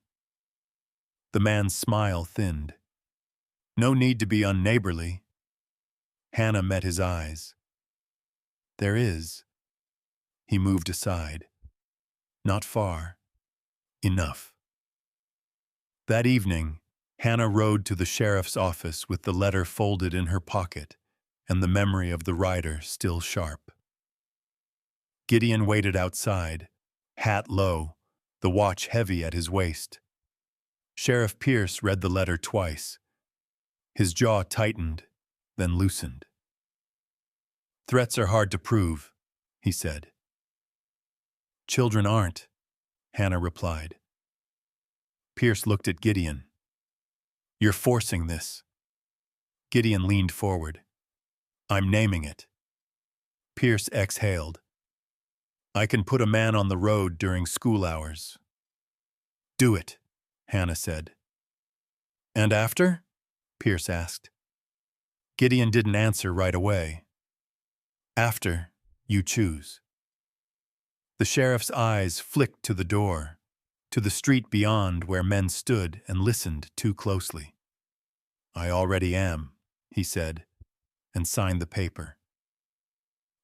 The man's smile thinned. "No need to be unneighborly." Hannah met his eyes. "There is." He moved aside. "Not far. Enough." That evening, Hannah rode to the sheriff's office with the letter folded in her pocket and the memory of the rider still sharp. Gideon waited outside, hat low, the watch heavy at his waist. Sheriff Pierce read the letter twice. His jaw tightened, then loosened. "Threats are hard to prove," he said. "Children aren't," Hannah replied. Pierce looked at Gideon. "You're forcing this." Gideon leaned forward. "I'm naming it." Pierce exhaled. "I can put a man on the road during school hours." "Do it," Hannah said. "And after?" Pierce asked. Gideon didn't answer right away. "After, you choose." The sheriff's eyes flicked to the door, to the street beyond where men stood and listened too closely. "I already am," he said, and signed the paper.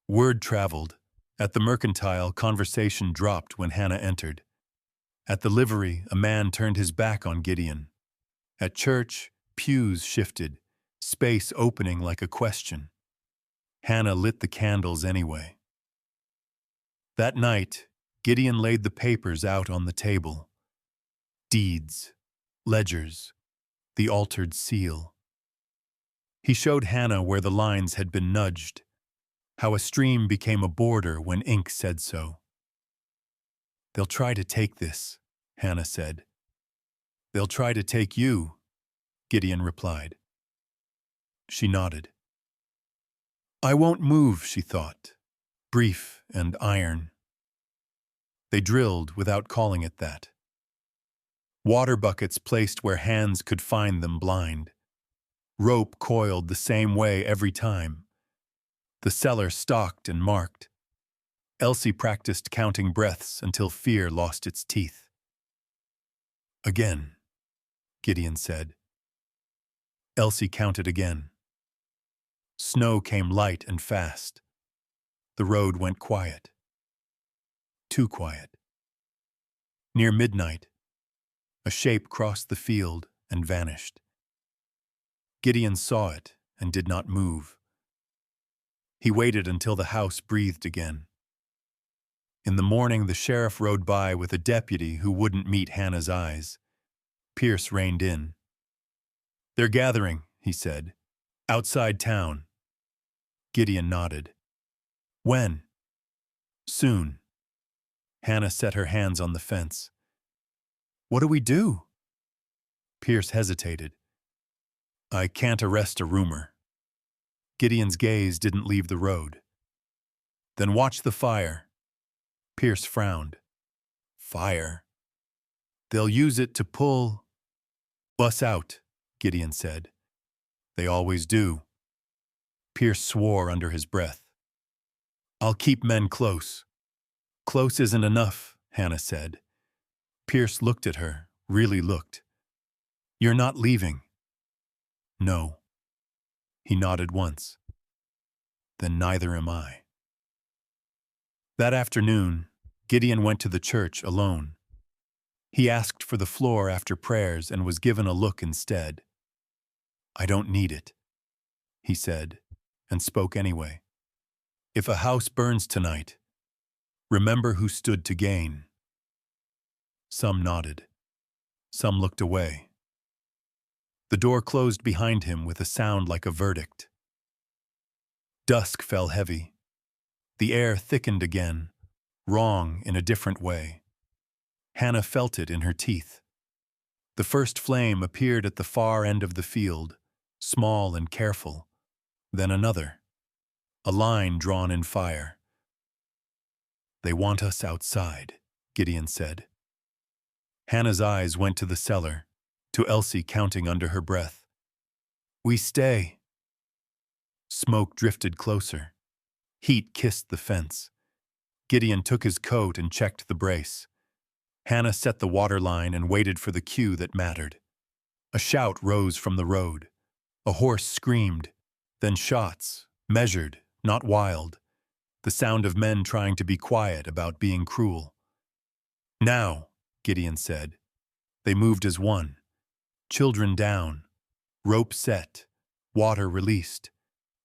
Word traveled. At the mercantile, conversation dropped when Hannah entered. At the livery, a man turned his back on Gideon. At church, pews shifted. space opening like a question. Hannah lit the candles anyway. That night, Gideon laid the papers out on the table. Deeds, ledgers, the altered seal. He showed Hannah where the lines had been nudged, how a stream became a border when ink said so. "They'll try to take this," Hannah said. "They'll try to take you," Gideon replied. She nodded. "I won't move," she thought, brief and iron. They drilled without calling it that. Water buckets placed where hands could find them blind. Rope coiled the same way every time. The cellar stalked and marked. Elsie practiced counting breaths until fear lost its teeth. "Again," Gideon said. Elsie counted again. Snow came light and fast. The road went quiet. Too quiet. Near midnight, a shape crossed the field and vanished. Gideon saw it and did not move. He waited until the house breathed again. In the morning, the sheriff rode by with a deputy who wouldn't meet Hannah's eyes. Pierce reined in. "They're gathering," he said. "Outside town." Gideon nodded. "When?" "Soon." Hannah set her hands on the fence. "What do we do?" Pierce hesitated. "I can't arrest a rumor." Gideon's gaze didn't leave the road. "Then watch the fire." Pierce frowned. "Fire? They'll use it to pull us out," Gideon said. "They always do." Pierce swore under his breath. "I'll keep men close." "Close isn't enough," Hannah said. Pierce looked at her, really looked. "You're not leaving." "No." He nodded once. "Then neither am I." That afternoon, Gideon went to the church alone. He asked for the floor after prayers and was given a look instead. "I don't need it," he said, and spoke anyway. "If a house burns tonight, remember who stood to gain." Some nodded. Some looked away. The door closed behind him with a sound like a verdict. Dusk fell heavy. The air thickened again, wrong in a different way. Hannah felt it in her teeth. The first flame appeared at the far end of the field, small and careful. Then another. A line drawn in fire. "They want us outside," Gideon said. Hannah's eyes went to the cellar, to Elsie counting under her breath. "We stay." Smoke drifted closer. Heat kissed the fence. Gideon took his coat and checked the brace. Hannah set the water line and waited for the cue that mattered. A shout rose from the road. A horse screamed. Then shots, measured, not wild. The sound of men trying to be quiet about being cruel. "Now," Gideon said. They moved as one. Children down. Rope set. Water released.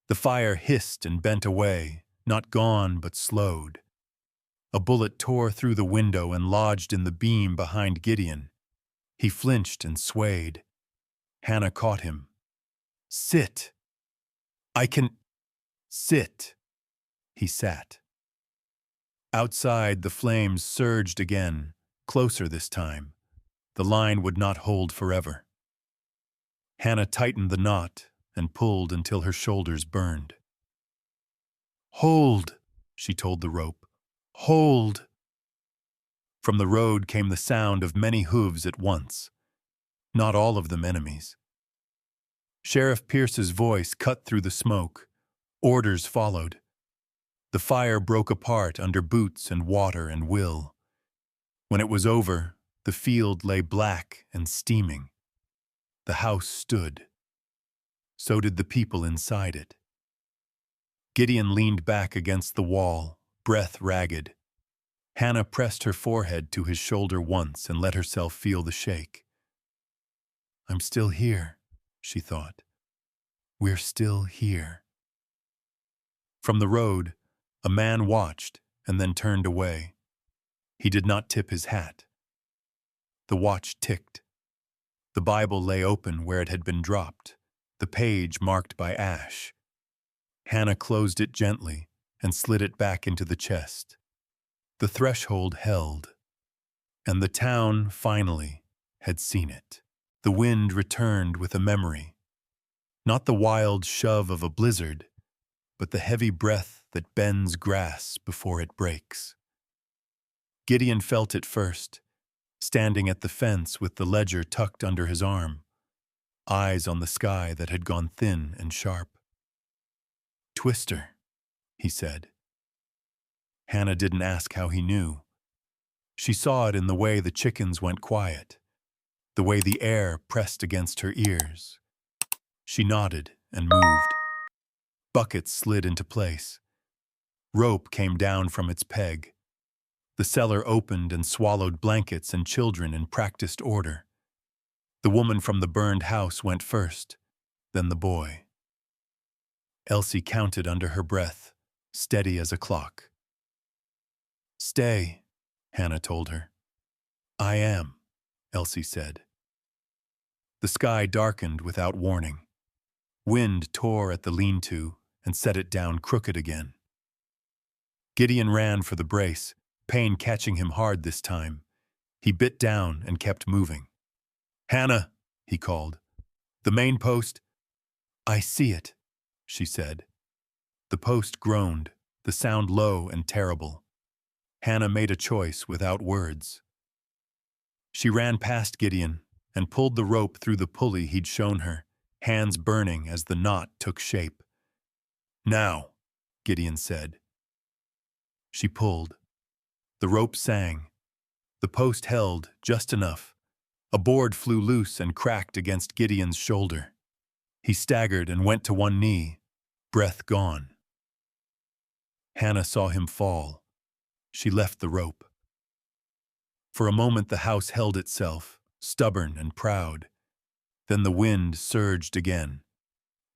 The fire hissed and bent away, not gone but slowed. A bullet tore through the window and lodged in the beam behind Gideon. He flinched and swayed. Hannah caught him. "Sit." "I can sit." He sat. Outside, the flames surged again, closer this time. The line would not hold forever. Hannah tightened the knot and pulled until her shoulders burned. "Hold," she told the rope. "Hold." From the road came the sound of many hooves at once. Not all of them enemies. Sheriff Pierce's voice cut through the smoke. Orders followed. The fire broke apart under boots and water and will. When it was over, the field lay black and steaming. The house stood. So did the people inside it. Gideon leaned back against the wall, breath ragged. Hannah pressed her forehead to his shoulder once and let herself feel the shake. "I'm still here," she thought. We're still here. From the road, a man watched and then turned away. He did not tip his hat. The watch ticked. The Bible lay open where it had been dropped, the page marked by ash. Hannah closed it gently and slid it back into the chest. The threshold held, and the town, finally, had seen it. The wind returned with a memory. Not the wild shove of a blizzard, but the heavy breath that bends grass before it breaks. Gideon felt it first, standing at the fence with the ledger tucked under his arm, eyes on the sky that had gone thin and sharp. "Twister," he said. Hannah didn't ask how he knew. She saw it in the way the chickens went quiet, the way the air pressed against her ears. She nodded and moved. Buckets slid into place. Rope came down from its peg. The cellar opened and swallowed blankets and children in practiced order. The woman from the burned house went first, then the boy. Elsie counted under her breath, steady as a clock. "Stay," Hannah told her. "I am," Elsie said. The sky darkened without warning. Wind tore at the lean-to and set it down crooked again. Gideon ran for the brace, pain catching him hard this time. He bit down and kept moving. "Hannah," he called. "The main post." "I see it," she said. The post groaned, the sound low and terrible. Hannah made a choice without words. She ran past Gideon and pulled the rope through the pulley he'd shown her, hands burning as the knot took shape. "Now," Gideon said. She pulled. The rope sang. The post held just enough. A board flew loose and cracked against Gideon's shoulder. He staggered and went to one knee, breath gone. Hannah saw him fall. She left the rope. For a moment the house held itself, stubborn and proud. Then the wind surged again.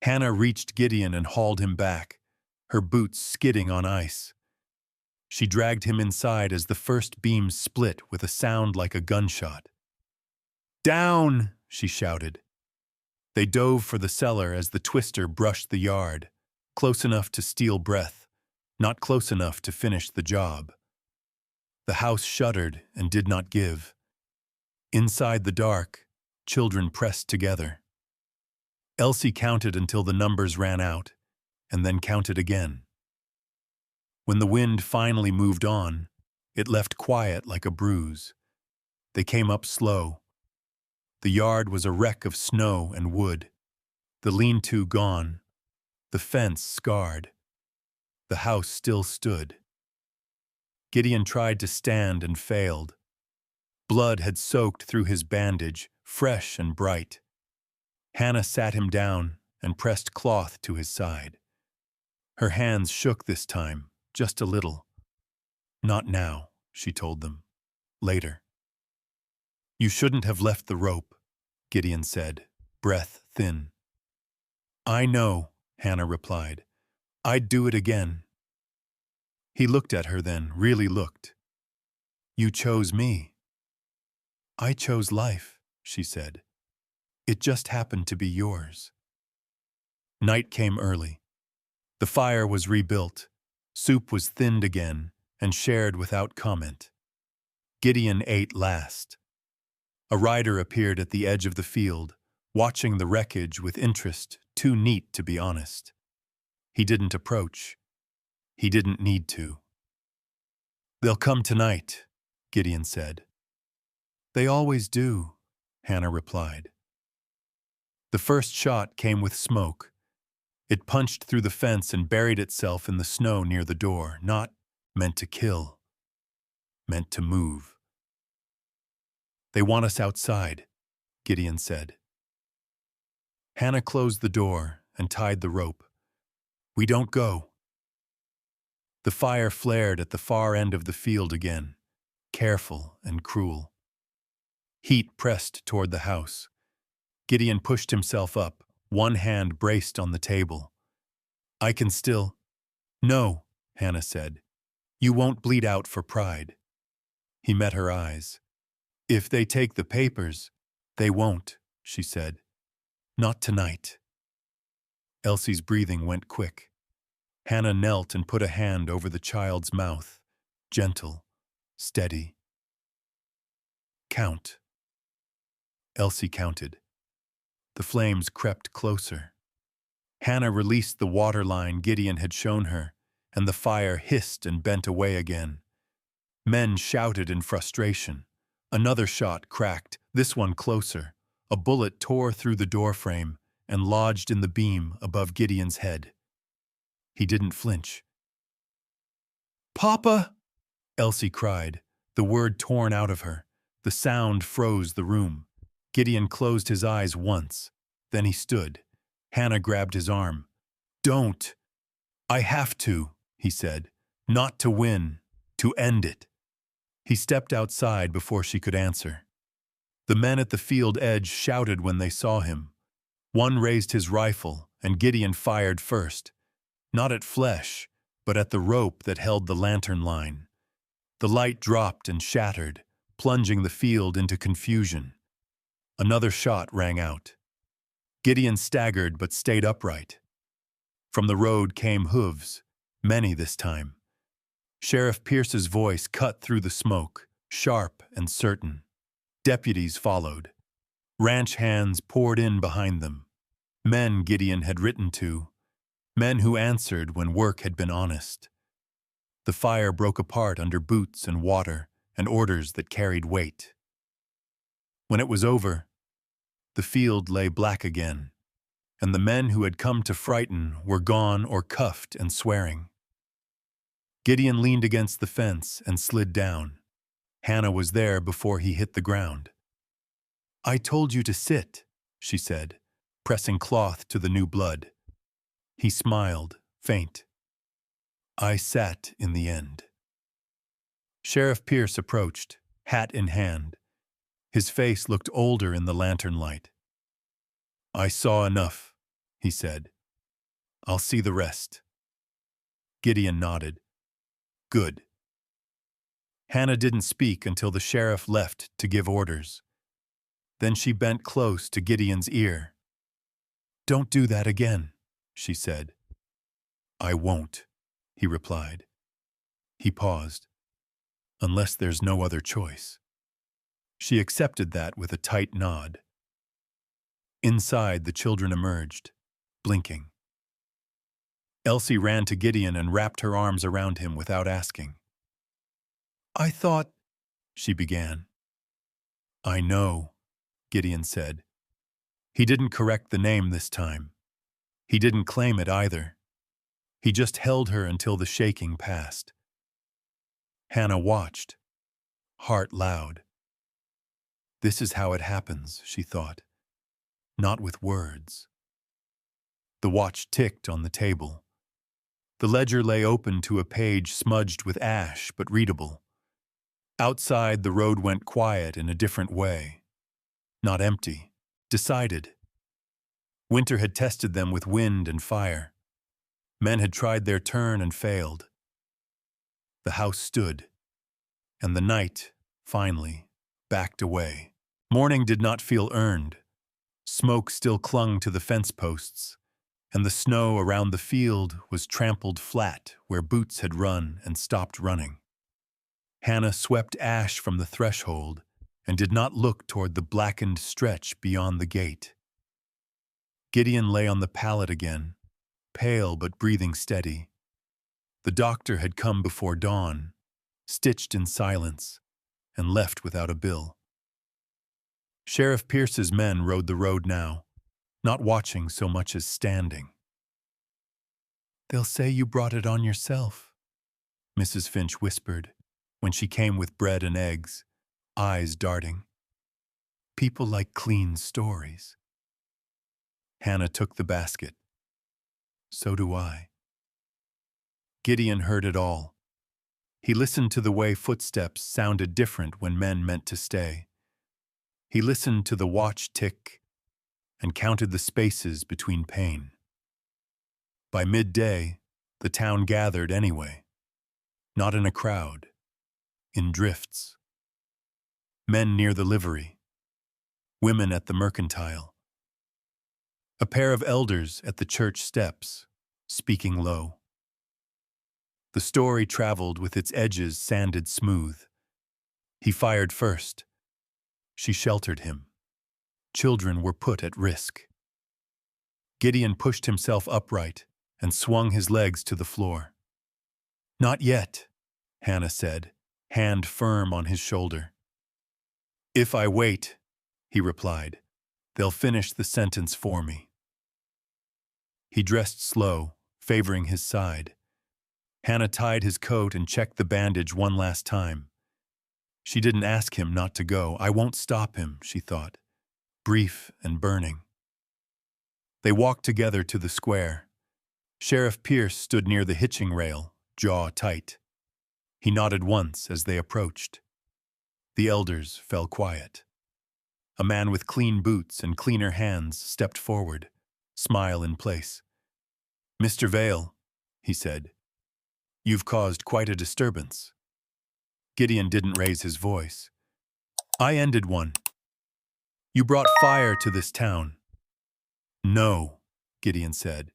Hannah reached Gideon and hauled him back, her boots skidding on ice. She dragged him inside as the first beam split with a sound like a gunshot. "Down!" she shouted. They dove for the cellar as the twister brushed the yard, close enough to steal breath, not close enough to finish the job. The house shuddered and did not give. Inside the dark, children pressed together. Elsie counted until the numbers ran out, and then counted again. When the wind finally moved on, it left quiet like a bruise. They came up slow. The yard was a wreck of snow and wood, the lean-to gone, the fence scarred. The house still stood. Gideon tried to stand and failed. Blood had soaked through his bandage, fresh and bright. Hannah sat him down and pressed cloth to his side. Her hands shook this time, just a little. "Not now," she told them. "Later." "You shouldn't have left the rope," Gideon said, breath thin. "I know," Hannah replied. "I'd do it again." He looked at her then, really looked. "You chose me." "I chose life," she said. "It just happened to be yours." Night came early. The fire was rebuilt. Soup was thinned again and shared without comment. Gideon ate last. A rider appeared at the edge of the field, watching the wreckage with interest too neat to be honest. He didn't approach. He didn't need to. "They'll come tonight," Gideon said. "They always do," Hannah replied. The first shot came with smoke. It punched through the fence and buried itself in the snow near the door, not meant to kill, meant to move. "They want us outside," Gideon said. Hannah closed the door and tied the rope. "We don't go." The fire flared at the far end of the field again, careful and cruel. Heat pressed toward the house. Gideon pushed himself up, One hand braced on the table. "I can still—" "No," Hannah said. "You won't bleed out for pride." He met her eyes. "If they take the papers—" "They won't," she said. "Not tonight." Elsie's breathing went quick. Hannah knelt and put a hand over the child's mouth, gentle, steady. "Count." Elsie counted. The flames crept closer. Hannah released the water line Gideon had shown her, and the fire hissed and bent away again. Men shouted in frustration. Another shot cracked, this one closer. A bullet tore through the doorframe and lodged in the beam above Gideon's head. He didn't flinch. "Papa!" Elsie cried, the word torn out of her. The sound froze the room. Gideon closed his eyes once. Then he stood. Hannah grabbed his arm. "Don't!" "I have to," he said. "Not to win, to end it." He stepped outside before she could answer. The men at the field edge shouted when they saw him. One raised his rifle, and Gideon fired first. Not at flesh, but at the rope that held the lantern line. The light dropped and shattered, plunging the field into confusion. Another shot rang out. Gideon staggered but stayed upright. From the road came hooves, many this time. Sheriff Pierce's voice cut through the smoke, sharp and certain. Deputies followed. Ranch hands poured in behind them. Men Gideon had written to. Men who answered when work had been honest. The fire broke apart under boots and water and orders that carried weight. When it was over, the field lay black again, and the men who had come to frighten were gone or cuffed and swearing. Gideon leaned against the fence and slid down. Hannah was there before he hit the ground. "I told you to sit," she said, pressing cloth to the new blood. He smiled, faint. "I sat in the end." Sheriff Pierce approached, hat in hand. His face looked older in the lantern light. "I saw enough," he said. "I'll see the rest." Gideon nodded. "Good." Hannah didn't speak until the sheriff left to give orders. Then she bent close to Gideon's ear. "Don't do that again," she said. "I won't," he replied. He paused. "Unless there's no other choice." She accepted that with a tight nod. Inside, the children emerged, blinking. Elsie ran to Gideon and wrapped her arms around him without asking. "I thought—" she began. "I know," Gideon said. He didn't correct the name this time. He didn't claim it either. He just held her until the shaking passed. Hannah watched, heart loud. This is how it happens, she thought. Not with words. The watch ticked on the table. The ledger lay open to a page smudged with ash but readable. Outside, the road went quiet in a different way. Not empty, decided. Winter had tested them with wind and fire. Men had tried their turn and failed. The house stood, and the night, finally, backed away. Morning did not feel earned. Smoke still clung to the fence posts, and the snow around the field was trampled flat where boots had run and stopped running. Hannah swept ash from the threshold and did not look toward the blackened stretch beyond the gate. Gideon lay on the pallet again, pale but breathing steady. The doctor had come before dawn, stitched in silence, and left without a bill. Sheriff Pierce's men rode the road now, not watching so much as standing. "They'll say you brought it on yourself," Mrs. Finch whispered when she came with bread and eggs, eyes darting. "People like clean stories." Hannah took the basket. "So do I." Gideon heard it all. He listened to the way footsteps sounded different when men meant to stay. He listened to the watch tick and counted the spaces between pain. By midday, the town gathered anyway, not in a crowd, in drifts. Men near the livery, women at the mercantile, a pair of elders at the church steps, speaking low. The story traveled with its edges sanded smooth. He fired first. She sheltered him. Children were put at risk. Gideon pushed himself upright and swung his legs to the floor. "Not yet," Hannah said, hand firm on his shoulder. "If I wait," he replied, "they'll finish the sentence for me." He dressed slow, favoring his side. Hannah tied his coat and checked the bandage one last time. She didn't ask him not to go. "I won't stop him," she thought, brief and burning. They walked together to the square. Sheriff Pierce stood near the hitching rail, jaw tight. He nodded once as they approached. The elders fell quiet. A man with clean boots and cleaner hands stepped forward, smile in place. "Mr. Vale," he said, "you've caused quite a disturbance." Gideon didn't raise his voice. "I ended one. You brought fire to this town." "No," Gideon said.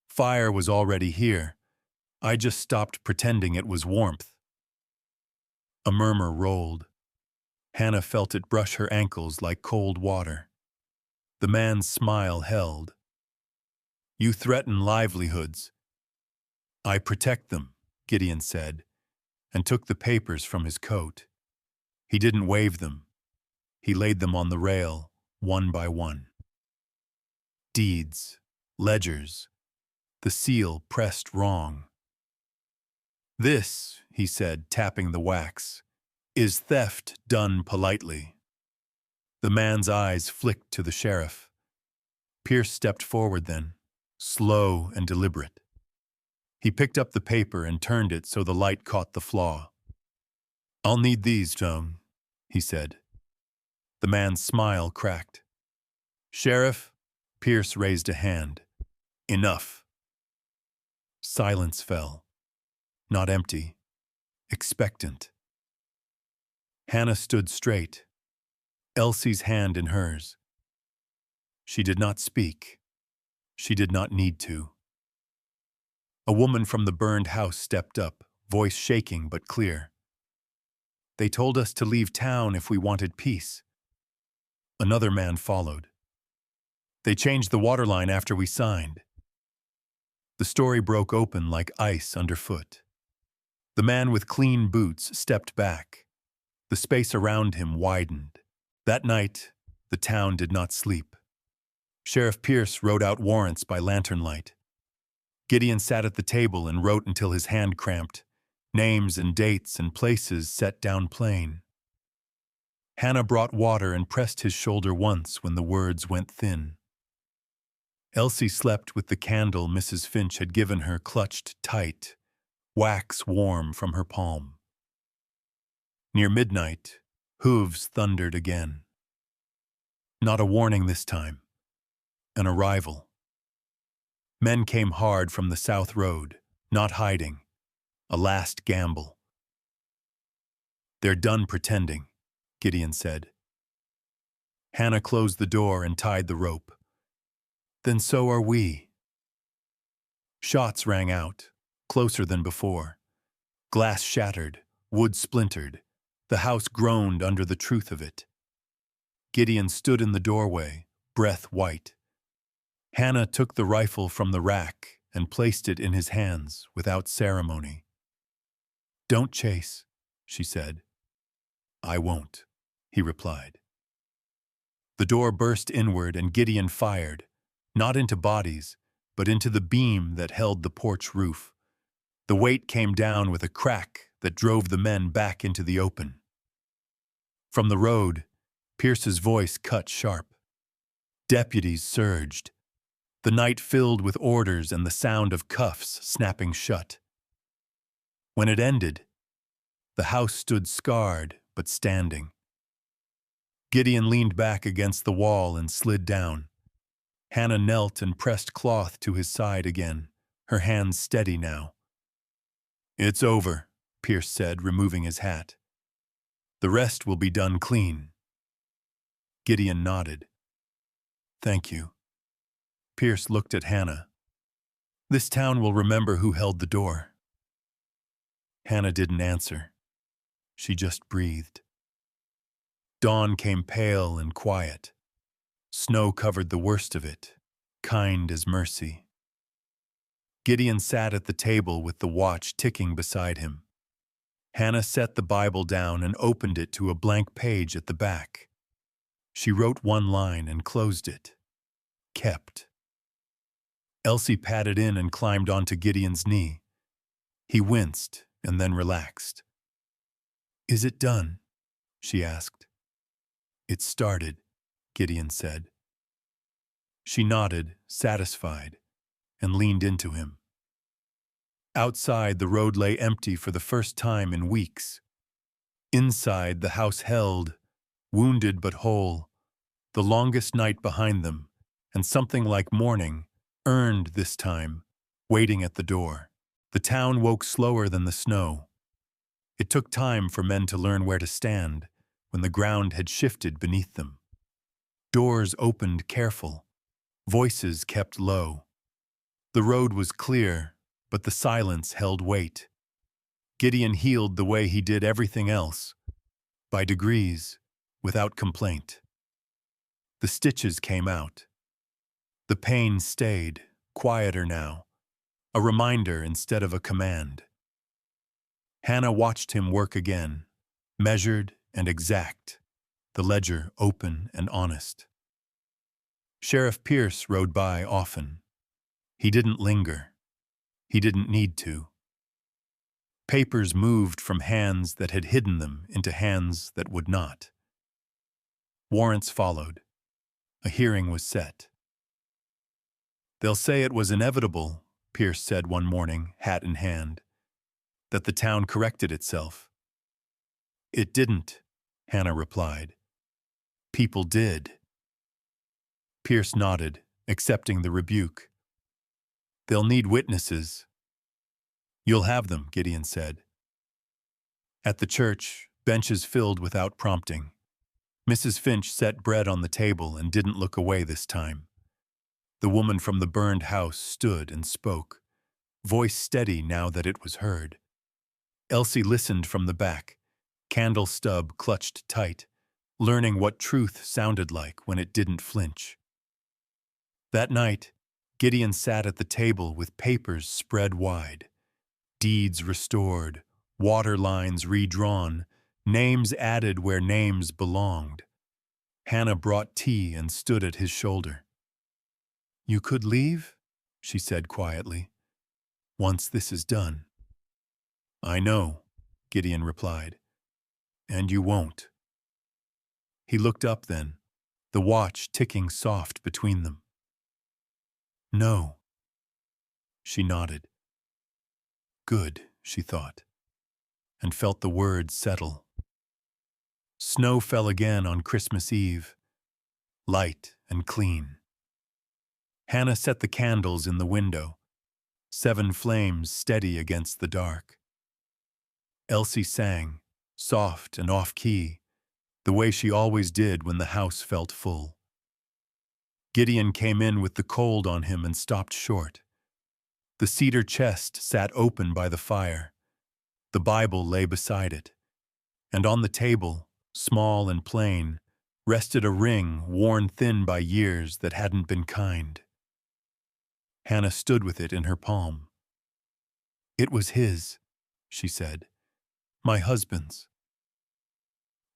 "Fire was already here. I just stopped pretending it was warmth." A murmur rolled. Hannah felt it brush her ankles like cold water. The man's smile held. "You threaten livelihoods." "I protect them," Gideon said, and took the papers from his coat. He didn't wave them. He laid them on the rail, one by one. Deeds, ledgers, the seal pressed wrong. "This," he said, tapping the wax, "is theft done politely." The man's eyes flicked to the sheriff. Pierce stepped forward then, slow and deliberate. He picked up the paper and turned it so the light caught the flaw. "I'll need these, Joan," he said. The man's smile cracked. "Sheriff," Pierce raised a hand. "Enough." Silence fell. Not empty, expectant. Hannah stood straight, Elsie's hand in hers. She did not speak. She did not need to. A woman from the burned house stepped up, voice shaking but clear. "They told us to leave town if we wanted peace." Another man followed. "They changed the waterline after we signed." The story broke open like ice underfoot. The man with clean boots stepped back. The space around him widened. That night, the town did not sleep. Sheriff Pierce wrote out warrants by lantern light. Gideon sat at the table and wrote until his hand cramped, names and dates and places set down plain. Hannah brought water and pressed his shoulder once when the words went thin. Elsie slept with the candle Mrs. Finch had given her clutched tight, wax warm from her palm. Near midnight, hooves thundered again. Not a warning this time. An arrival. Men came hard from the south road, not hiding. A last gamble. "They're done pretending," Gideon said. Hannah closed the door and tied the rope. "Then so are we." Shots rang out, closer than before. Glass shattered, wood splintered. The house groaned under the truth of it. Gideon stood in the doorway, breath white. Hannah took the rifle from the rack and placed it in his hands without ceremony. "Don't chase," she said. "I won't," he replied. The door burst inward and Gideon fired, not into bodies, but into the beam that held the porch roof. The weight came down with a crack that drove the men back into the open. From the road, Pierce's voice cut sharp. Deputies surged. The night filled with orders and the sound of cuffs snapping shut. When it ended, the house stood scarred but standing. Gideon leaned back against the wall and slid down. Hannah knelt and pressed cloth to his side again, her hands steady now. "It's over," Pierce said, removing his hat. "The rest will be done clean." Gideon nodded. "Thank you." Pierce looked at Hannah. "This town will remember who held the door." Hannah didn't answer. She just breathed. Dawn came pale and quiet. Snow covered the worst of it, kind as mercy. Gideon sat at the table with the watch ticking beside him. Hannah set the Bible down and opened it to a blank page at the back. She wrote one line and closed it. Kept. Elsie padded in and climbed onto Gideon's knee. He winced and then relaxed. "Is it done?" she asked. "It started," Gideon said. She nodded, satisfied, and leaned into him. Outside, the road lay empty for the first time in weeks. Inside, the house held, wounded but whole, the longest night behind them, and something like morning, earned this time, waiting at the door. The town woke slower than the snow. It took time for men to learn where to stand when the ground had shifted beneath them. Doors opened careful, voices kept low. The road was clear, but the silence held weight. Gideon healed the way he did everything else, by degrees, without complaint. The stitches came out. The pain stayed, quieter now, a reminder instead of a command. Hannah watched him work again, measured and exact, the ledger open and honest. Sheriff Pierce rode by often. He didn't linger. He didn't need to. Papers moved from hands that had hidden them into hands that would not. Warrants followed. A hearing was set. "They'll say it was inevitable," Pierce said one morning, hat in hand, "that the town corrected itself." "It didn't," Hannah replied. "People did." Pierce nodded, accepting the rebuke. "They'll need witnesses." "You'll have them," Gideon said. At the church, benches filled without prompting. Mrs. Finch set bread on the table and didn't look away this time. The woman from the burned house stood and spoke, voice steady now that it was heard. Elsie listened from the back, candle stub clutched tight, learning what truth sounded like when it didn't flinch. That night, Gideon sat at the table with papers spread wide. Deeds restored, water lines redrawn, names added where names belonged. Hannah brought tea and stood at his shoulder. "You could leave," she said quietly, "once this is done." "I know," Gideon replied, "and you won't." He looked up then, the watch ticking soft between them. "No." She nodded. Good, she thought, and felt the words settle. Snow fell again on Christmas Eve, light and clean. Hannah set the candles in the window, 7 flames steady against the dark. Elsie sang, soft and off-key, the way she always did when the house felt full. Gideon came in with the cold on him and stopped short. The cedar chest sat open by the fire. The Bible lay beside it. And on the table, small and plain, rested a ring worn thin by years that hadn't been kind. Hannah stood with it in her palm. "It was his," she said. "My husband's."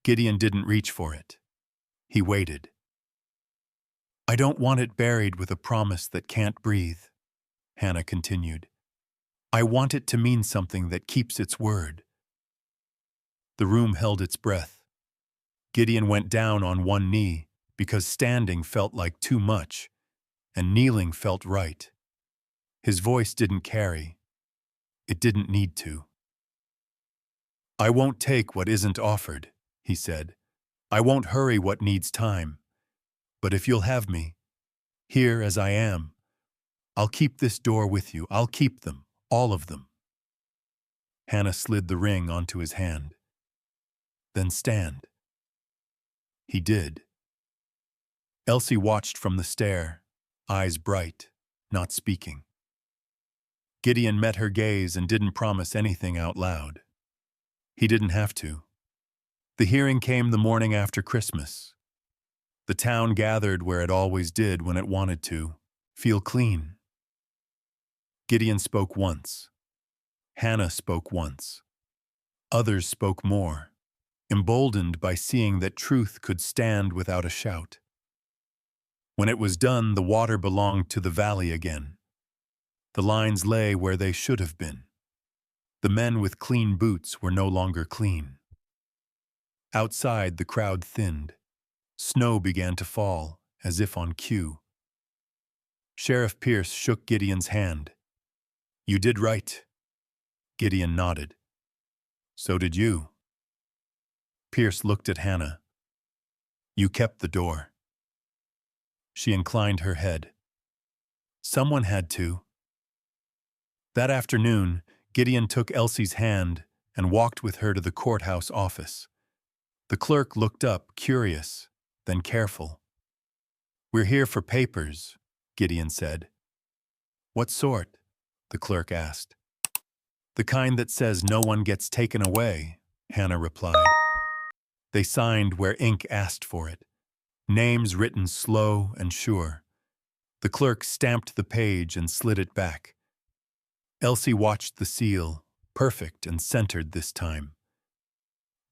Gideon didn't reach for it. He waited. "I don't want it buried with a promise that can't breathe," Hannah continued. "I want it to mean something that keeps its word." The room held its breath. Gideon went down on one knee because standing felt like too much, and kneeling felt right. His voice didn't carry. It didn't need to. "I won't take what isn't offered," he said. "I won't hurry what needs time. But if you'll have me, Here as I am. I'll keep this door with you. I'll keep them, all of them. Hannah slid the ring onto his hand. Then stand. He did. Elsie watched from the stair, eyes bright, not speaking. Gideon met her gaze and didn't promise anything out loud. He didn't have to. The hearing came the morning after Christmas. The town gathered where it always did when it wanted to, feel clean. Gideon spoke once. Hannah spoke once. Others spoke more, emboldened by seeing that truth could stand without a shout. When it was done, the water belonged to the valley again. The lines lay where they should have been. The men with clean boots were no longer clean. Outside, the crowd thinned. Snow began to fall, as if on cue. Sheriff Pierce shook Gideon's hand. You did right. Gideon nodded. So did you. Pierce looked at Hannah. You kept the door. She inclined her head. Someone had to. That afternoon, Gideon took Elsie's hand and walked with her to the courthouse office. The clerk looked up, curious, then careful. We're here for papers, Gideon said. What sort? The clerk asked. The kind that says no one gets taken away, Hannah replied. They signed where ink asked for it, names written slow and sure. The clerk stamped the page and slid it back. Elsie watched the seal, perfect and centered this time.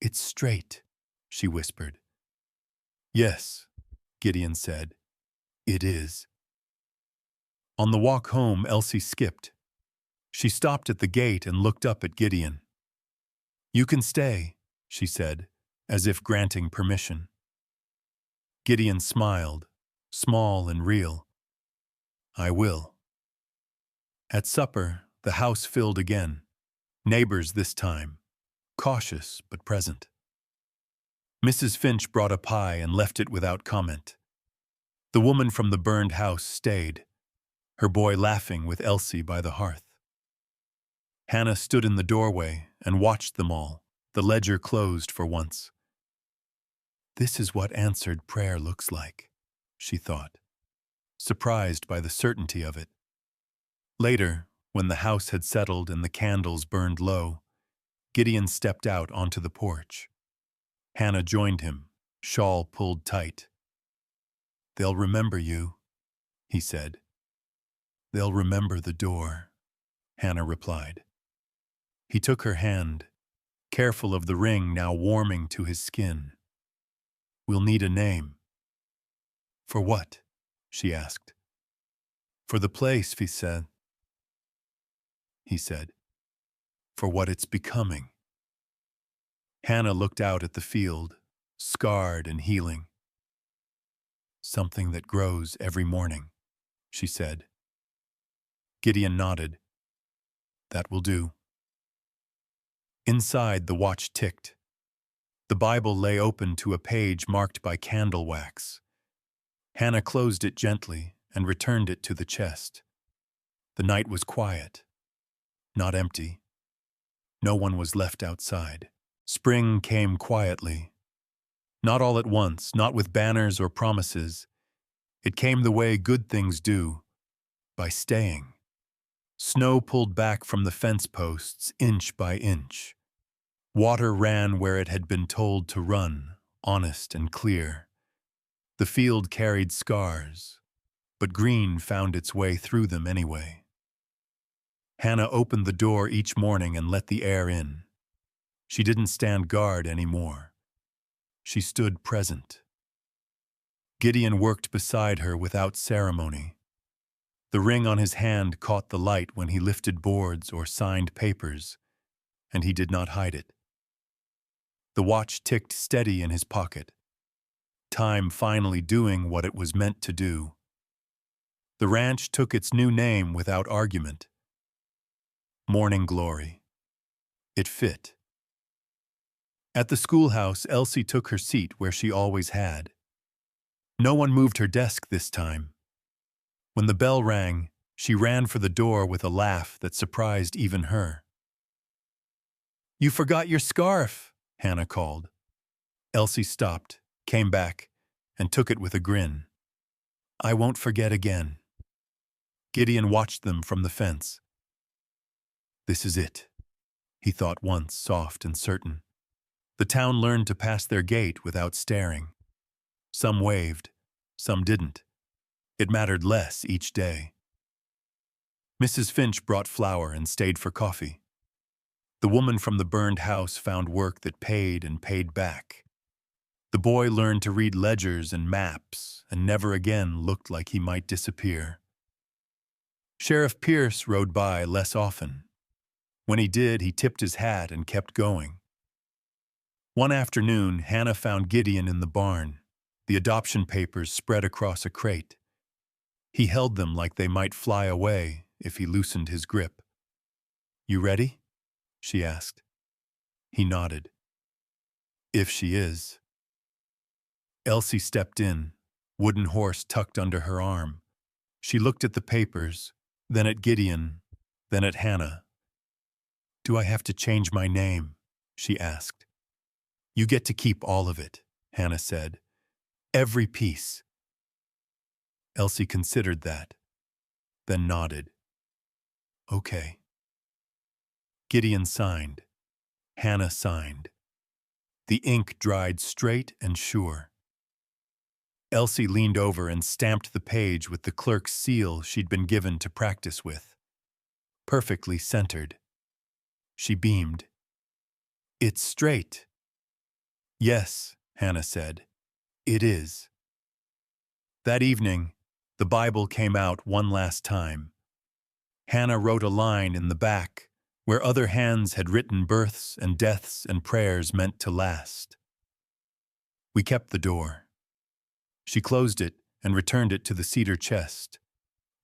It's straight, she whispered. Yes, Gideon said. It is. On the walk home, Elsie skipped. She stopped at the gate and looked up at Gideon. You can stay, she said, as if granting permission. Gideon smiled, small and real. I will. At supper, the house filled again. Neighbors this time, cautious but present. Mrs. Finch brought a pie and left it without comment. The woman from the burned house stayed, her boy laughing with Elsie by the hearth. Hannah stood in the doorway and watched them all, the ledger closed for once. This is what answered prayer looks like, she thought, surprised by the certainty of it. Later, when the house had settled and the candles burned low, Gideon stepped out onto the porch. Hannah joined him, shawl pulled tight. They'll remember you, he said. They'll remember the door, Hannah replied. He took her hand, careful of the ring now warming to his skin. We'll need a name. For what? She asked. For the place, he said. For what it's becoming. Hannah looked out at the field, scarred and healing. Something that grows every morning, she said. Gideon nodded. That will do. Inside, the watch ticked. The Bible lay open to a page marked by candle wax. Hannah closed it gently and returned it to the chest. The night was quiet, not empty. No one was left outside. Spring came quietly. Not all at once, not with banners or promises. It came the way good things do, by staying. Snow pulled back from the fence posts inch by inch. Water ran where it had been told to run, honest and clear. The field carried scars, but green found its way through them anyway. Hannah opened the door each morning and let the air in. She didn't stand guard anymore. She stood present. Gideon worked beside her without ceremony. The ring on his hand caught the light when he lifted boards or signed papers, and he did not hide it. The watch ticked steady in his pocket, time finally doing what it was meant to do. The ranch took its new name without argument. Morning Glory. It fit. At the schoolhouse, Elsie took her seat where she always had. No one moved her desk this time. When the bell rang, she ran for the door with a laugh that surprised even her. "You forgot your scarf," Hannah called. Elsie stopped, came back, and took it with a grin. "I won't forget again." Gideon watched them from the fence. This is it, he thought once, soft and certain. The town learned to pass their gate without staring. Some waved, some didn't. It mattered less each day. Mrs. Finch brought flour and stayed for coffee. The woman from the burned house found work that paid and paid back. The boy learned to read ledgers and maps and never again looked like he might disappear. Sheriff Pierce rode by less often. When he did, he tipped his hat and kept going. One afternoon, Hannah found Gideon in the barn, the adoption papers spread across a crate. He held them like they might fly away if he loosened his grip. "You ready?" she asked. He nodded. "If she is." Elsie stepped in, wooden horse tucked under her arm. She looked at the papers, then at Gideon, then at Hannah. "Do I have to change my name?" she asked. "You get to keep all of it," Hannah said. "Every piece." Elsie considered that, then nodded. "Okay." Gideon signed. Hannah signed. The ink dried straight and sure. Elsie leaned over and stamped the page with the clerk's seal she'd been given to practice with. Perfectly centered. She beamed. "It's straight." "Yes," Hannah said. "It is." That evening, the Bible came out one last time. Hannah wrote a line in the back where other hands had written births and deaths and prayers meant to last. We kept the door. She closed it and returned it to the cedar chest,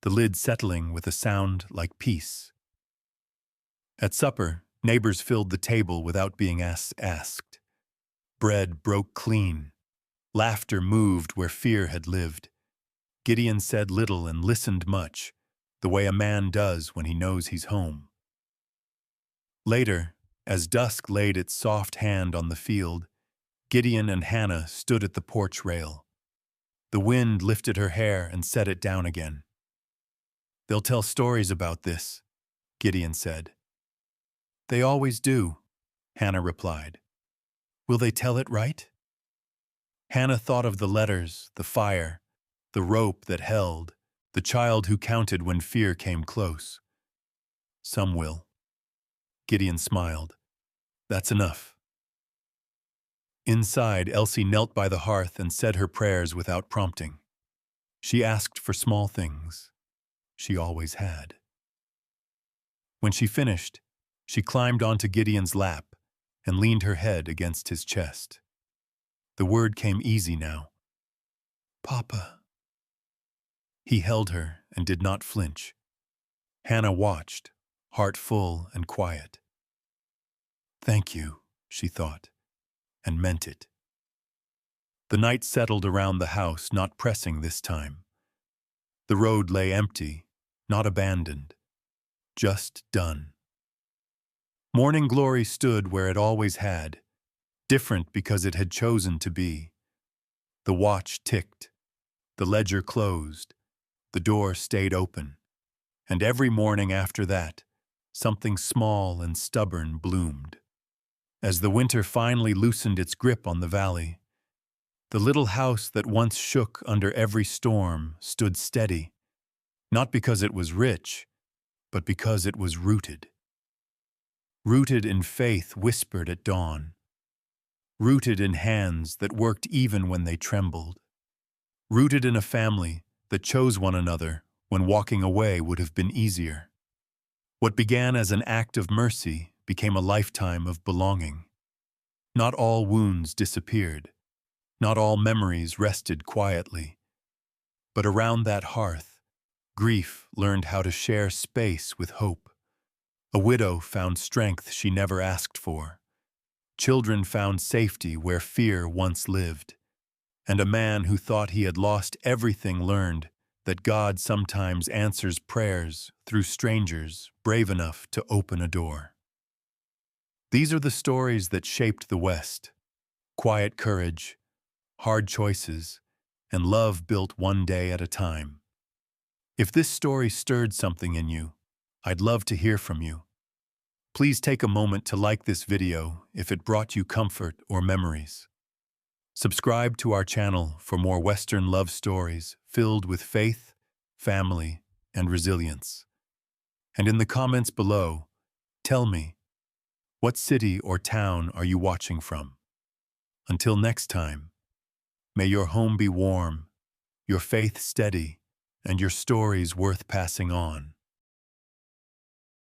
the lid settling with a sound like peace. At supper, neighbors filled the table without being asked. Bread broke clean. Laughter moved where fear had lived. Gideon said little and listened much, the way a man does when he knows he's home. Later, as dusk laid its soft hand on the field, Gideon and Hannah stood at the porch rail. The wind lifted her hair and set it down again. "They'll tell stories about this," Gideon said. "They always do," Hannah replied. "Will they tell it right?" Hannah thought of the letters, the fire, the rope that held, the child who counted when fear came close. "Some will." Gideon smiled. "That's enough." Inside, Elsie knelt by the hearth and said her prayers without prompting. She asked for small things. She always had. When she finished, she climbed onto Gideon's lap and leaned her head against his chest. The word came easy now. "Papa." He held her and did not flinch. Hannah watched, heart full and quiet. "Thank you," she thought, and meant it. The night settled around the house, not pressing this time. The road lay empty, not abandoned, just done. Morning glory stood where it always had, different because it had chosen to be. The watch ticked, the ledger closed, the door stayed open, and every morning after that, something small and stubborn bloomed. As the winter finally loosened its grip on the valley, the little house that once shook under every storm stood steady, not because it was rich, but because it was rooted. Rooted in faith whispered at dawn. Rooted in hands that worked even when they trembled. Rooted in a family that chose one another when walking away would have been easier. What began as an act of mercy became a lifetime of belonging. Not all wounds disappeared. Not all memories rested quietly. But around that hearth, grief learned how to share space with hope. A widow found strength she never asked for. Children found safety where fear once lived. And a man who thought he had lost everything learned that God sometimes answers prayers through strangers brave enough to open a door. These are the stories that shaped the West: quiet courage, hard choices, and love built one day at a time. If this story stirred something in you, I'd love to hear from you. Please take a moment to like this video if it brought you comfort or memories. Subscribe to our channel for more Western love stories filled with faith, family, and resilience. And in the comments below, tell me, what city or town are you watching from? Until next time, may your home be warm, your faith steady, and your stories worth passing on.